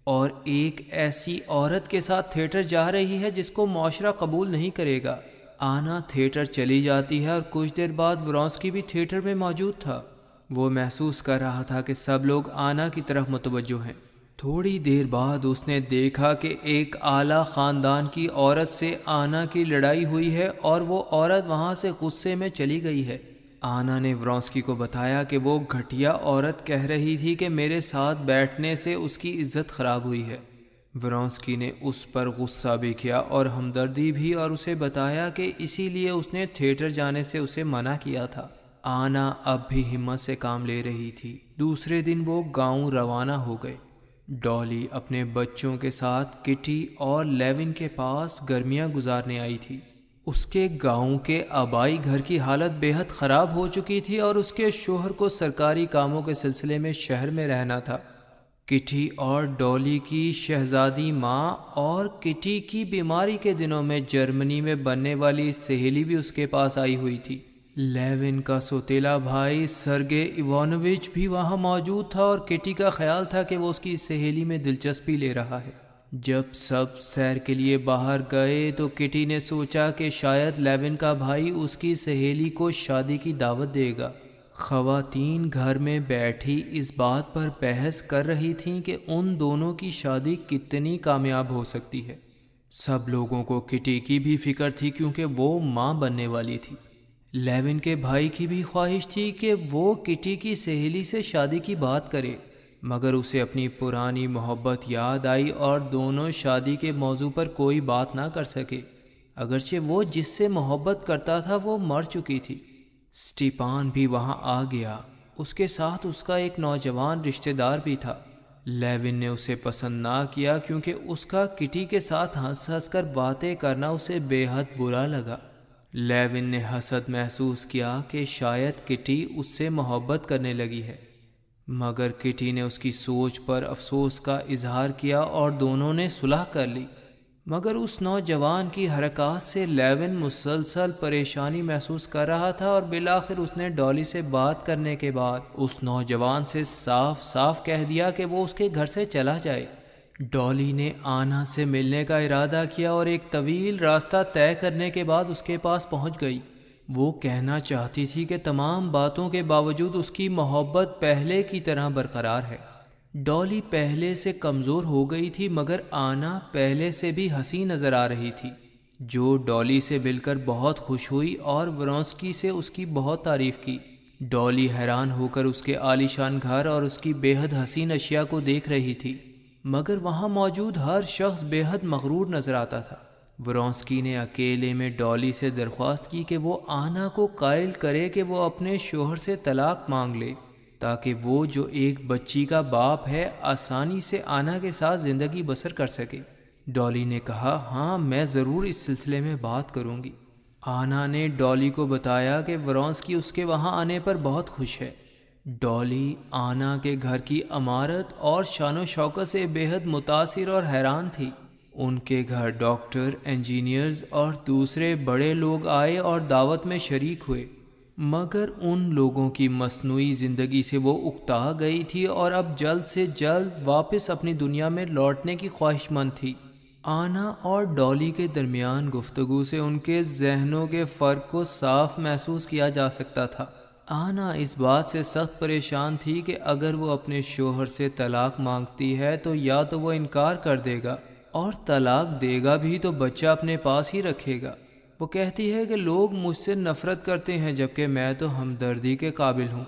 اور ایک ایسی عورت کے ساتھ تھیٹر جا رہی ہے جس کو معاشرہ قبول نہیں کرے گا۔ آنا تھیٹر چلی جاتی ہے اور کچھ دیر بعد ورونسکی بھی تھیٹر میں موجود تھا۔ وہ محسوس کر رہا تھا کہ سب لوگ آنا کی طرف متوجہ ہیں۔ تھوڑی دیر بعد اس نے دیکھا کہ ایک اعلیٰ خاندان کی عورت سے آنا کی لڑائی ہوئی ہے اور وہ عورت وہاں سے غصے میں چلی گئی ہے۔ آنا نے ورونسکی کو بتایا کہ وہ گھٹیا عورت کہہ رہی تھی کہ میرے ساتھ بیٹھنے سے اس کی عزت خراب ہوئی ہے۔ ورونسکی نے اس پر غصہ بھی کیا اور ہمدردی بھی، اور اسے بتایا کہ اسی لیے اس نے تھیٹر جانے سے اسے منع کیا تھا۔ آنا اب بھی ہمت سے کام لے رہی تھی۔ دوسرے دن وہ گاؤں روانہ ہو گئے۔ ڈالی اپنے بچوں کے ساتھ کٹی اور لیون کے پاس گرمیاں گزارنے آئی تھی۔ اس کے گاؤں کے آبائی گھر کی حالت بے حد خراب ہو چکی تھی اور اس کے شوہر کو سرکاری کاموں کے سلسلے میں شہر میں رہنا تھا۔ کٹی اور ڈالی کی شہزادی ماں اور کٹی کی بیماری کے دنوں میں جرمنی میں بننے والی سہیلی بھی اس کے پاس آئی ہوئی تھی۔ لیون کا سوتیلا بھائی سرگے ایوانووچ بھی وہاں موجود تھا، اور کٹی کا خیال تھا کہ وہ اس کی سہیلی میں دلچسپی لے رہا ہے۔ جب سب سیر کے لیے باہر گئے تو کٹی نے سوچا کہ شاید لیون کا بھائی اس کی سہیلی کو شادی کی دعوت دے گا۔ خواتین گھر میں بیٹھی اس بات پر بحث کر رہی تھیں کہ ان دونوں کی شادی کتنی کامیاب ہو سکتی ہے۔ سب لوگوں کو کٹی کی بھی فکر تھی کیونکہ وہ ماں بننے والی تھی۔ لیون کے بھائی کی بھی خواہش تھی کہ وہ کٹی کی سہیلی سے شادی کی بات کرے، مگر اسے اپنی پرانی محبت یاد آئی اور دونوں شادی کے موضوع پر کوئی بات نہ کر سکے، اگرچہ وہ جس سے محبت کرتا تھا وہ مر چکی تھی۔ اسٹیپان بھی وہاں آ گیا، اس کے ساتھ اس کا ایک نوجوان رشتہ دار بھی تھا۔ لیون نے اسے پسند نہ کیا کیونکہ اس کا کٹی کے ساتھ ہنس ہنس کر باتیں کرنا اسے بے حد برا لگا۔ لیون نے حسد محسوس کیا کہ شاید کٹی اس سے محبت کرنے لگی ہے، مگر کٹی نے اس کی سوچ پر افسوس کا اظہار کیا اور دونوں نے صلح کر لی۔ مگر اس نوجوان کی حرکات سے لیون مسلسل پریشانی محسوس کر رہا تھا، اور بالآخر اس نے ڈالی سے بات کرنے کے بعد اس نوجوان سے صاف صاف کہہ دیا کہ وہ اس کے گھر سے چلا جائے۔ ڈالی نے آنا سے ملنے کا ارادہ کیا اور ایک طویل راستہ طے کرنے کے بعد اس کے پاس پہنچ گئی۔ وہ کہنا چاہتی تھی کہ تمام باتوں کے باوجود اس کی محبت پہلے کی طرح برقرار ہے۔ ڈالی پہلے سے کمزور ہو گئی تھی، مگر آنا پہلے سے بھی حسین نظر آ رہی تھی، جو ڈالی سے مل کر بہت خوش ہوئی اور ورونسکی سے اس کی بہت تعریف کی۔ ڈالی حیران ہو کر اس کے عالیشان گھر اور اس کی بے حد حسین اشیاء کو دیکھ رہی تھی، مگر وہاں موجود ہر شخص بے حد مغرور نظر آتا تھا۔ ورونسکی نے اکیلے میں ڈالی سے درخواست کی کہ وہ آنا کو قائل کرے کہ وہ اپنے شوہر سے طلاق مانگ لے، تاکہ وہ جو ایک بچی کا باپ ہے آسانی سے آنا کے ساتھ زندگی بسر کر سکے۔ ڈالی نے کہا، ہاں میں ضرور اس سلسلے میں بات کروں گی۔ آنا نے ڈالی کو بتایا کہ ورونسکی اس کے وہاں آنے پر بہت خوش ہے۔ ڈالی آنا کے گھر کی عمارت اور شان و شوکت سے بے حد متاثر اور حیران تھی۔ ان کے گھر ڈاکٹر، انجینئرز اور دوسرے بڑے لوگ آئے اور دعوت میں شریک ہوئے، مگر ان لوگوں کی مصنوعی زندگی سے وہ اکتا گئی تھی اور اب جلد سے جلد واپس اپنی دنیا میں لوٹنے کی خواہش مند تھی۔ آنا اور ڈالی کے درمیان گفتگو سے ان کے ذہنوں کے فرق کو صاف محسوس کیا جا سکتا تھا۔ آنا اس بات سے سخت پریشان تھی کہ اگر وہ اپنے شوہر سے طلاق مانگتی ہے تو یا تو وہ انکار کر دے گا، اور طلاق دے گا بھی تو بچہ اپنے پاس ہی رکھے گا۔ وہ کہتی ہے کہ لوگ مجھ سے نفرت کرتے ہیں جبکہ میں تو ہمدردی کے قابل ہوں۔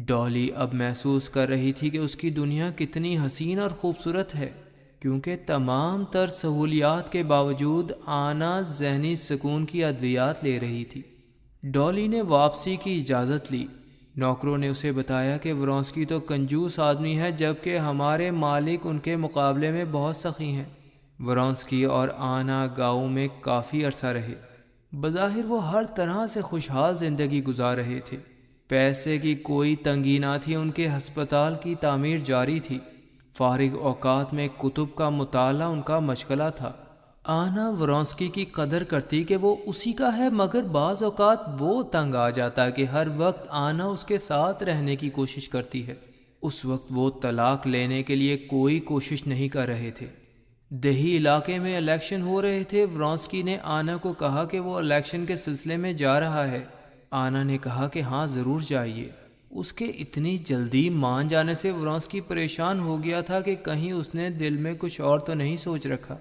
ڈالی اب محسوس کر رہی تھی کہ اس کی دنیا کتنی حسین اور خوبصورت ہے، کیونکہ تمام تر سہولیات کے باوجود آنا ذہنی سکون کی ادویات لے رہی تھی۔ ڈالی نے واپسی کی اجازت لی۔ نوکروں نے اسے بتایا کہ ورونسکی تو کنجوس آدمی ہے جبکہ ہمارے مالک ان کے مقابلے میں بہت سخی ہیں۔ ورونسکی اور آنا گاؤں میں کافی عرصہ رہے۔ بظاہر وہ ہر طرح سے خوشحال زندگی گزار رہے تھے۔ پیسے کی کوئی تنگی نہ تھی، ان کے ہسپتال کی تعمیر جاری تھی۔ فارغ اوقات میں کتب کا مطالعہ ان کا مشغلہ تھا۔ آنا ورونسکی کی قدر کرتی کہ وہ اسی کا ہے، مگر بعض اوقات وہ تنگ آ جاتا کہ ہر وقت آنا اس کے ساتھ رہنے کی کوشش کرتی ہے۔ اس وقت وہ طلاق لینے کے لیے کوئی کوشش نہیں کر رہے تھے۔ دیہی علاقے میں الیکشن ہو رہے تھے۔ ورونسکی نے آنا کو کہا کہ وہ الیکشن کے سلسلے میں جا رہا ہے۔ آنا نے کہا کہ ہاں ضرور جائیے۔ اس کے اتنی جلدی مان جانے سے ورونسکی پریشان ہو گیا تھا کہ کہیں اس نے دل میں کچھ اور تو نہیں سوچ رکھا۔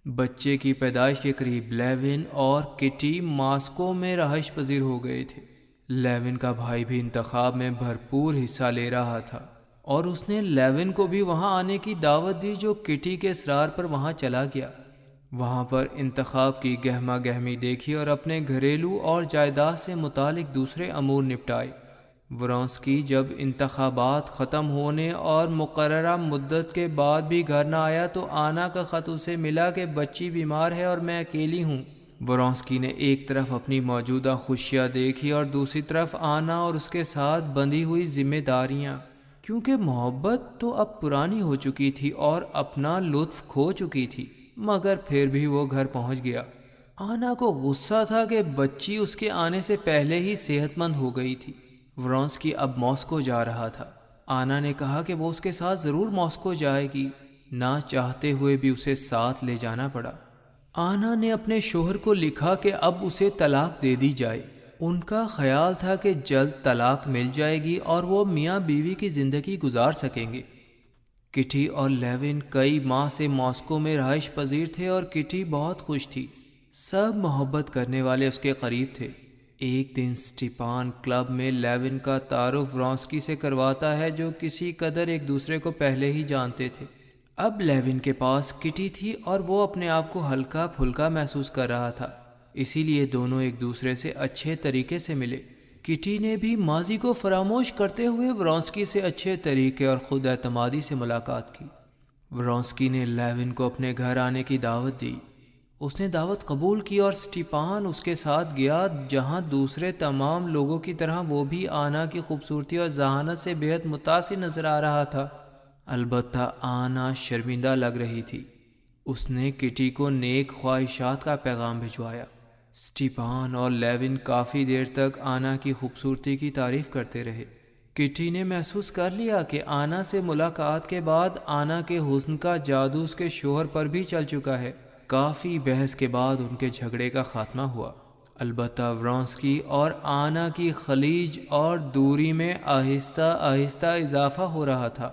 بچے کی پیدائش کے قریب لیون اور کٹی ماسکو میں رہائش پذیر ہو گئے تھے۔ لیون کا بھائی بھی انتخاب میں بھرپور حصہ لے رہا تھا۔ اور اس نے لیون کو بھی وہاں آنے کی دعوت دی، جو کٹی کے اصرار پر وہاں چلا گیا۔ وہاں پر انتخاب کی گہما گہمی دیکھی اور اپنے گھریلو اور جائیداد سے متعلق دوسرے امور نپٹائے۔ ورونسکی جب انتخابات ختم ہونے اور مقررہ مدت کے بعد بھی گھر نہ آیا تو آنا کا خط اسے ملا کہ بچی بیمار ہے اور میں اکیلی ہوں۔ ورونسکی نے ایک طرف اپنی موجودہ خوشیاں دیکھی اور دوسری طرف آنا اور اس کے ساتھ بندھی ہوئی ذمہ داریاں، کیونکہ محبت تو اب پرانی ہو چکی تھی اور اپنا لطف کھو چکی تھی، مگر پھر بھی وہ گھر پہنچ گیا۔ آنا کو غصہ تھا کہ بچی اس کے آنے سے پہلے ہی صحت مند ہو گئی تھی۔ ورونسکی اب ماسکو جا رہا تھا۔ آنا نے کہا کہ وہ اس کے ساتھ ضرور ماسکو جائے گی، نہ چاہتے ہوئے بھی اسے ساتھ لے جانا پڑا۔ آنا نے اپنے شوہر کو لکھا کہ اب اسے طلاق دے دی جائے۔ ان کا خیال تھا کہ جلد طلاق مل جائے گی اور وہ میاں بیوی کی زندگی گزار سکیں گے۔ کٹی اور لیون کئی ماہ سے ماسکو میں رہائش پذیر تھے اور کٹی بہت خوش تھی۔ سب محبت کرنے والے اس کے قریب تھے۔ ایک دن اسٹیپان کلب میں لیون کا تعارف ورونسکی سے کرواتا ہے، جو کسی قدر ایک دوسرے کو پہلے ہی جانتے تھے۔ اب لیون کے پاس کٹی تھی اور وہ اپنے آپ کو ہلکا پھلکا محسوس کر رہا تھا، اسی لیے دونوں ایک دوسرے سے اچھے طریقے سے ملے۔ کٹی نے بھی ماضی کو فراموش کرتے ہوئے ورونسکی سے اچھے طریقے اور خود اعتمادی سے ملاقات کی۔ ورونسکی نے لیون کو اپنے گھر آنے کی دعوت دی۔ اس نے دعوت قبول کی اور اسٹیپان اس کے ساتھ گیا، جہاں دوسرے تمام لوگوں کی طرح وہ بھی آنا کی خوبصورتی اور ذہانت سے بے حد متاثر نظر آ رہا تھا۔ البتہ آنا شرمندہ لگ رہی تھی۔ اس نے کٹی کو نیک خواہشات کا پیغام بھجوایا۔ اسٹیپان اور لیون کافی دیر تک آنا کی خوبصورتی کی تعریف کرتے رہے۔ کٹی نے محسوس کر لیا کہ آنا سے ملاقات کے بعد آنا کے حسن کا جادو اس کے شوہر پر بھی چل چکا ہے۔ کافی بحث کے بعد ان کے جھگڑے کا خاتمہ ہوا، البتہ ورونسکی اور آنا کی خلیج اور دوری میں آہستہ آہستہ اضافہ ہو رہا تھا۔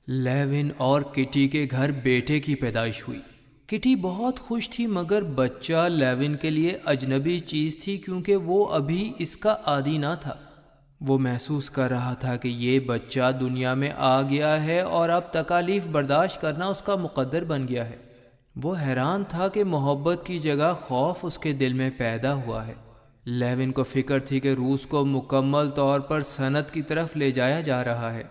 لیون اور کٹی کے گھر بیٹے کی پیدائش ہوئی۔ کٹی بہت خوش تھی، مگر بچہ لیون کے لیے اجنبی چیز تھی، کیونکہ وہ ابھی اس کا عادی نہ تھا۔ وہ محسوس کر رہا تھا کہ یہ بچہ دنیا میں آ گیا ہے اور اب تکالیف برداشت کرنا اس کا مقدر بن گیا ہے۔ وہ حیران تھا کہ محبت کی جگہ خوف اس کے دل میں پیدا ہوا ہے۔ لیون کو فکر تھی کہ روس کو مکمل طور پر صنعت کی طرف لے جایا جا رہا ہے۔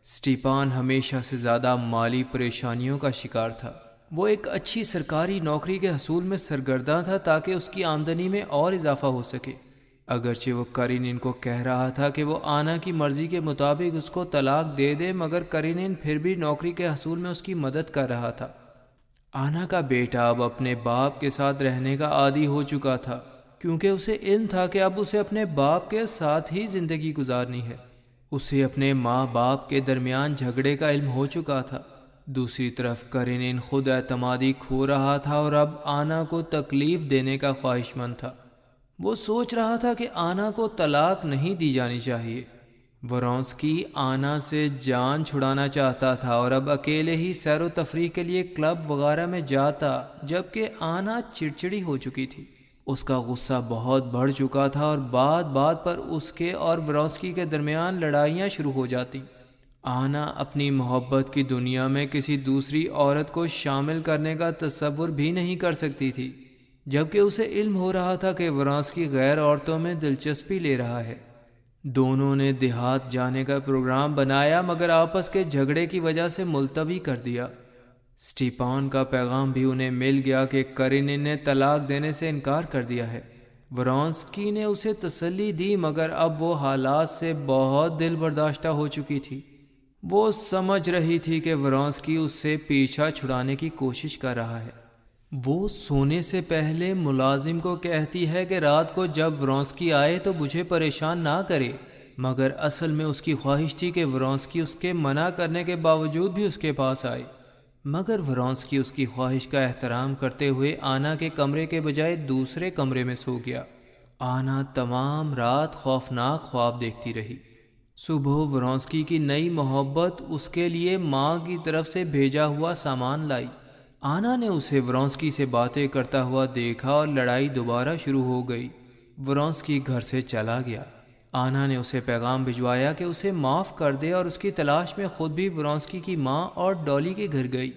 اسٹیپان ہمیشہ سے زیادہ مالی پریشانیوں کا شکار تھا۔ وہ ایک اچھی سرکاری نوکری کے حصول میں سرگرداں تھا تاکہ اس کی آمدنی میں اور اضافہ ہو سکے۔ اگرچہ وہ کرینن کو کہہ رہا تھا کہ وہ آنا کی مرضی کے مطابق اس کو طلاق دے دے، مگر کرینن پھر بھی نوکری کے حصول میں اس کی مدد کر رہا تھا۔ آنا کا بیٹا اب اپنے باپ کے ساتھ رہنے کا عادی ہو چکا تھا، کیونکہ اسے علم تھا کہ اب اسے اپنے باپ کے ساتھ ہی زندگی گزارنی ہے۔ اسے اپنے ماں باپ کے درمیان جھگڑے کا علم ہو چکا تھا۔ دوسری طرف کرینن خود اعتمادی کھو رہا تھا اور اب آنا کو تکلیف دینے کا خواہش مند تھا۔ وہ سوچ رہا تھا کہ آنا کو طلاق نہیں دی جانی چاہیے۔ ورونسکی آنا سے جان چھڑانا چاہتا تھا اور اب اکیلے ہی سیر و تفریح کے لیے کلب وغیرہ میں جاتا، جبکہ آنا چڑچڑی ہو چکی تھی۔ اس کا غصہ بہت بڑھ چکا تھا اور بات بات پر اس کے اور ورونسکی کے درمیان لڑائیاں شروع ہو جاتی۔ آنا اپنی محبت کی دنیا میں کسی دوسری عورت کو شامل کرنے کا تصور بھی نہیں کر سکتی تھی، جبکہ اسے علم ہو رہا تھا کہ ورونسکی غیر عورتوں میں دلچسپی لے رہا ہے۔ دونوں نے دیہات جانے کا پروگرام بنایا، مگر آپس کے جھگڑے کی وجہ سے ملتوی کر دیا۔ اسٹیپان کا پیغام بھی انہیں مل گیا کہ کرینن نے طلاق دینے سے انکار کر دیا ہے۔ ورونسکی نے اسے تسلی دی، مگر اب وہ حالات سے بہت دل برداشتہ ہو چکی تھی۔ وہ سمجھ رہی تھی کہ ورونسکی اس سے پیچھا چھڑانے کی کوشش کر رہا ہے۔ وہ سونے سے پہلے ملازم کو کہتی ہے کہ رات کو جب ورونسکی آئے تو مجھے پریشان نہ کرے، مگر اصل میں اس کی خواہش تھی کہ ورونسکی اس کے منع کرنے کے باوجود بھی اس کے پاس آئے، مگر ورونسکی اس کی خواہش کا احترام کرتے ہوئے آنا کے کمرے کے بجائے دوسرے کمرے میں سو گیا۔ آنا تمام رات خوفناک خواب دیکھتی رہی۔ صبح ورونسکی کی نئی محبت اس کے لیے ماں کی طرف سے بھیجا ہوا سامان لائی۔ آنا نے اسے ورونسکی سے باتیں کرتا ہوا دیکھا اور لڑائی دوبارہ شروع ہو گئی۔ ورونسکی گھر سے چلا گیا۔ آنا نے اسے پیغام بھجوایا کہ اسے معاف کر دے اور اس کی تلاش میں خود بھی ورونسکی کی ماں اور ڈالی کے گھر گئی۔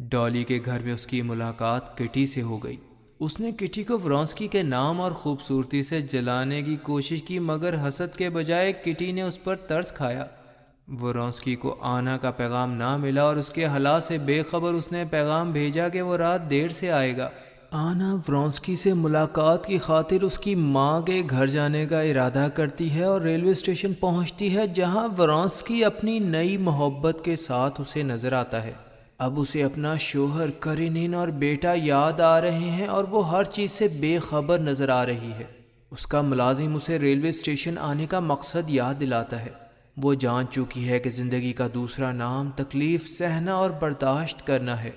ڈالی کے گھر میں اس کی ملاقات کٹی سے ہو گئی۔ اس نے کٹی کو ورونسکی کے نام اور خوبصورتی سے جلانے کی کوشش کی، مگر حسد کے بجائے کٹی نے اس پر ترس کھایا۔ ورونسکی کو آنا کا پیغام نہ ملا اور اس کے حالات سے بے خبر اس نے پیغام بھیجا کہ وہ رات دیر سے آئے گا۔ آنا ورونسکی سے ملاقات کی خاطر اس کی ماں کے گھر جانے کا ارادہ کرتی ہے اور ریلوے اسٹیشن پہنچتی ہے، جہاں ورونسکی اپنی نئی محبت کے ساتھ اسے نظر آتا ہے۔ اب اسے اپنا شوہر کرینن اور بیٹا یاد آ رہے ہیں اور وہ ہر چیز سے بے خبر نظر آ رہی ہے۔ اس کا ملازم اسے ریلوے اسٹیشن آنے کا مقصد یاد دلاتا ہے۔ وہ جان چکی ہے کہ زندگی کا دوسرا نام تکلیف سہنا اور برداشت کرنا ہے۔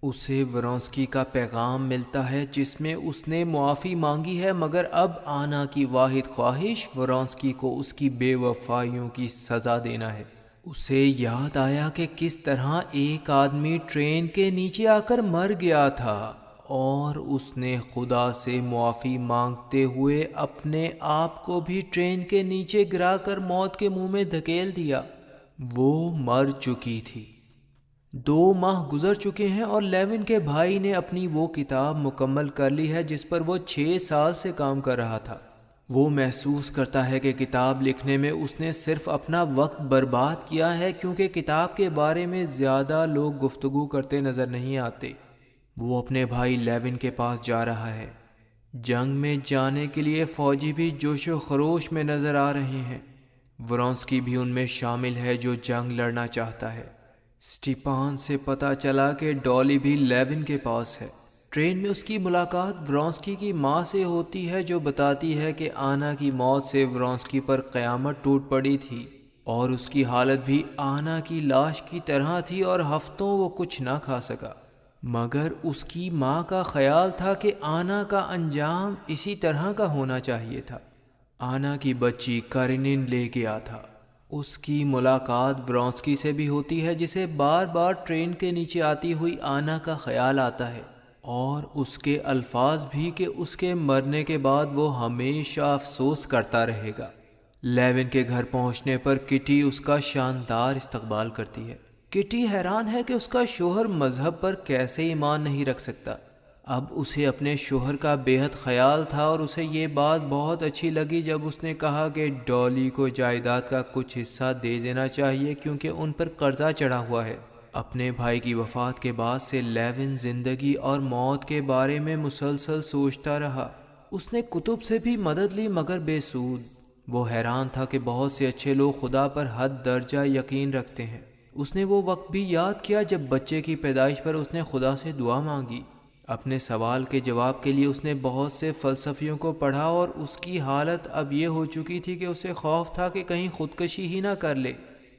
اسے ورونسکی کا پیغام ملتا ہے جس میں اس نے معافی مانگی ہے، مگر اب آنا کی واحد خواہش ورونسکی کو اس کی بے وفائیوں کی سزا دینا ہے۔ اسے یاد آیا کہ کس طرح ایک آدمی ٹرین کے نیچے آ کر مر گیا تھا اور اس نے خدا سے معافی مانگتے ہوئے اپنے آپ کو بھی ٹرین کے نیچے گرا کر موت کے منہ میں دھکیل دیا۔ وہ مر چکی تھی۔ 2 ماہ گزر چکے ہیں اور لیون کے بھائی نے اپنی وہ کتاب مکمل کر لی ہے جس پر وہ 6 سال سے کام کر رہا تھا۔ وہ محسوس کرتا ہے کہ کتاب لکھنے میں اس نے صرف اپنا وقت برباد کیا ہے، کیونکہ کتاب کے بارے میں زیادہ لوگ گفتگو کرتے نظر نہیں آتے۔ وہ اپنے بھائی لیون کے پاس جا رہا ہے۔ جنگ میں جانے کے لیے فوجی بھی جوش و خروش میں نظر آ رہے ہیں۔ ورونسکی بھی ان میں شامل ہے جو جنگ لڑنا چاہتا ہے۔ اسٹیپان سے پتہ چلا کہ ڈالی بھی لیون کے پاس ہے۔ ٹرین میں اس کی ملاقات ورونسکی کی ماں سے ہوتی ہے، جو بتاتی ہے کہ آنا کی موت سے ورونسکی پر قیامت ٹوٹ پڑی تھی اور اس کی حالت بھی آنا کی لاش کی طرح تھی اور ہفتوں وہ کچھ نہ کھا سکا۔ مگر اس کی ماں کا خیال تھا کہ آنا کا انجام اسی طرح کا ہونا چاہیے تھا۔ آنا کی بچی کرینن لے گیا تھا۔ اس کی ملاقات ورونسکی سے بھی ہوتی ہے، جسے بار بار ٹرین کے نیچے آتی ہوئی آنا کا خیال آتا ہے اور اس کے الفاظ بھی کہ اس کے مرنے کے بعد وہ ہمیشہ افسوس کرتا رہے گا۔ لیون کے گھر پہنچنے پر کٹی اس کا شاندار استقبال کرتی ہے۔ کٹی حیران ہے کہ اس کا شوہر مذہب پر کیسے ایمان نہیں رکھ سکتا۔ اب اسے اپنے شوہر کا بے حد خیال تھا اور اسے یہ بات بہت اچھی لگی جب اس نے کہا کہ ڈالی کو جائیداد کا کچھ حصہ دے دینا چاہیے کیونکہ ان پر قرضہ چڑھا ہوا ہے۔ اپنے بھائی کی وفات کے بعد سے لیون زندگی اور موت کے بارے میں مسلسل سوچتا رہا۔ اس نے کتب سے بھی مدد لی مگر بے سود۔ وہ حیران تھا کہ بہت سے اچھے لوگ خدا پر حد درجہ یقین رکھتے ہیں۔ اس نے وہ وقت بھی یاد کیا جب بچے کی پیدائش پر اس نے خدا سے دعا مانگی۔ اپنے سوال کے جواب کے لیے اس نے بہت سے فلسفیوں کو پڑھا اور اس کی حالت اب یہ ہو چکی تھی کہ اسے خوف تھا کہ کہیں خودکشی ہی نہ کر لے،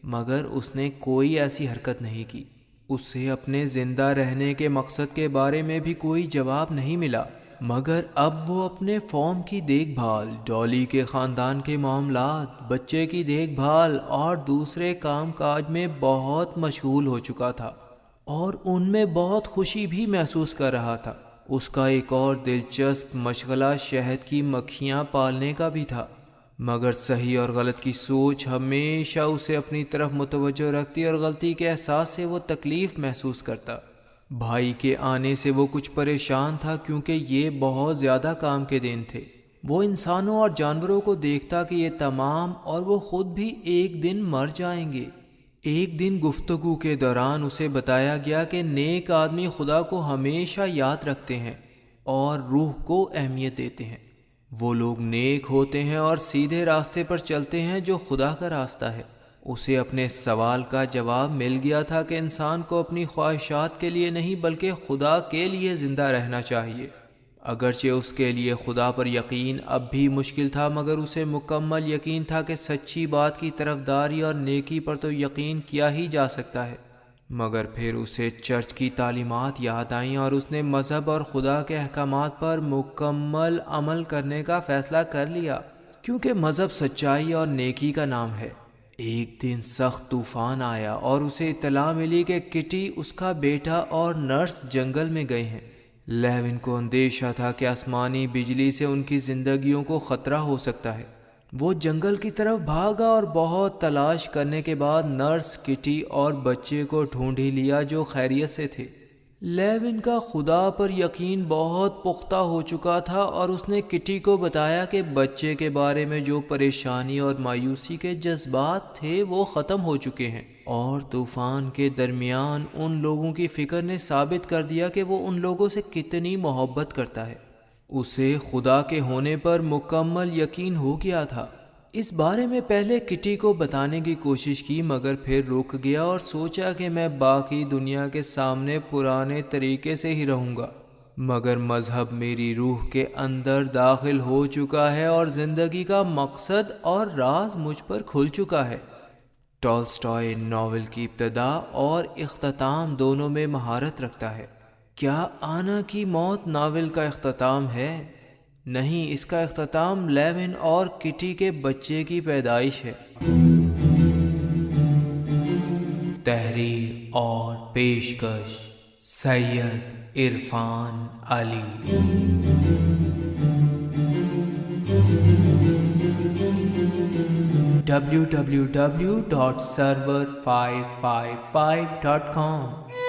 مگر اس نے کوئی ایسی حرکت نہیں کی۔ اسے اپنے زندہ رہنے کے مقصد کے بارے میں بھی کوئی جواب نہیں ملا، مگر اب وہ اپنے فارم کی دیکھ بھال، ڈالی کے خاندان کے معاملات، بچے کی دیکھ بھال اور دوسرے کام کاج میں بہت مشغول ہو چکا تھا اور ان میں بہت خوشی بھی محسوس کر رہا تھا۔ اس کا ایک اور دلچسپ مشغلہ شہد کی مکھیاں پالنے کا بھی تھا، مگر صحیح اور غلط کی سوچ ہمیشہ اسے اپنی طرف متوجہ رکھتی اور غلطی کے احساس سے وہ تکلیف محسوس کرتا۔ بھائی کے آنے سے وہ کچھ پریشان تھا کیونکہ یہ بہت زیادہ کام کے دن تھے۔ وہ انسانوں اور جانوروں کو دیکھتا کہ یہ تمام اور وہ خود بھی ایک دن مر جائیں گے۔ ایک دن گفتگو کے دوران اسے بتایا گیا کہ نیک آدمی خدا کو ہمیشہ یاد رکھتے ہیں اور روح کو اہمیت دیتے ہیں۔ وہ لوگ نیک ہوتے ہیں اور سیدھے راستے پر چلتے ہیں جو خدا کا راستہ ہے۔ اسے اپنے سوال کا جواب مل گیا تھا کہ انسان کو اپنی خواہشات کے لیے نہیں بلکہ خدا کے لیے زندہ رہنا چاہیے۔ اگرچہ اس کے لیے خدا پر یقین اب بھی مشکل تھا، مگر اسے مکمل یقین تھا کہ سچی بات کی طرفداری اور نیکی پر تو یقین کیا ہی جا سکتا ہے۔ مگر پھر اسے چرچ کی تعلیمات یاد آئیں اور اس نے مذہب اور خدا کے احکامات پر مکمل عمل کرنے کا فیصلہ کر لیا، کیونکہ مذہب سچائی اور نیکی کا نام ہے۔ ایک دن سخت طوفان آیا اور اسے اطلاع ملی کہ کٹی، اس کا بیٹا اور نرس جنگل میں گئے ہیں۔ لیون کو اندیشہ تھا کہ آسمانی بجلی سے ان کی زندگیوں کو خطرہ ہو سکتا ہے، وہ جنگل کی طرف بھاگا اور بہت تلاش کرنے کے بعد نرس کٹی اور بچے کو ڈھونڈ ہی لیا جو خیریت سے تھے۔ لیون کا خدا پر یقین بہت پختہ ہو چکا تھا اور اس نے کٹی کو بتایا کہ بچے کے بارے میں جو پریشانی اور مایوسی کے جذبات تھے وہ ختم ہو چکے ہیں، اور طوفان کے درمیان ان لوگوں کی فکر نے ثابت کر دیا کہ وہ ان لوگوں سے کتنی محبت کرتا ہے۔ اسے خدا کے ہونے پر مکمل یقین ہو گیا تھا۔ اس بارے میں پہلے کٹی کو بتانے کی کوشش کی مگر پھر رک گیا اور سوچا کہ میں باقی دنیا کے سامنے پرانے طریقے سے ہی رہوں گا، مگر مذہب میری روح کے اندر داخل ہو چکا ہے اور زندگی کا مقصد اور راز مجھ پر کھل چکا ہے۔ ٹالسٹائے ناول کی ابتدا اور اختتام دونوں میں مہارت رکھتا ہے۔ کیا آنا کی موت ناول کا اختتام ہے؟ نہیں، اس کا اختتام لیون اور کٹی کے بچے کی پیدائش ہے۔ تحریر اور پیشکش سید عرفان علی۔ www.server555.com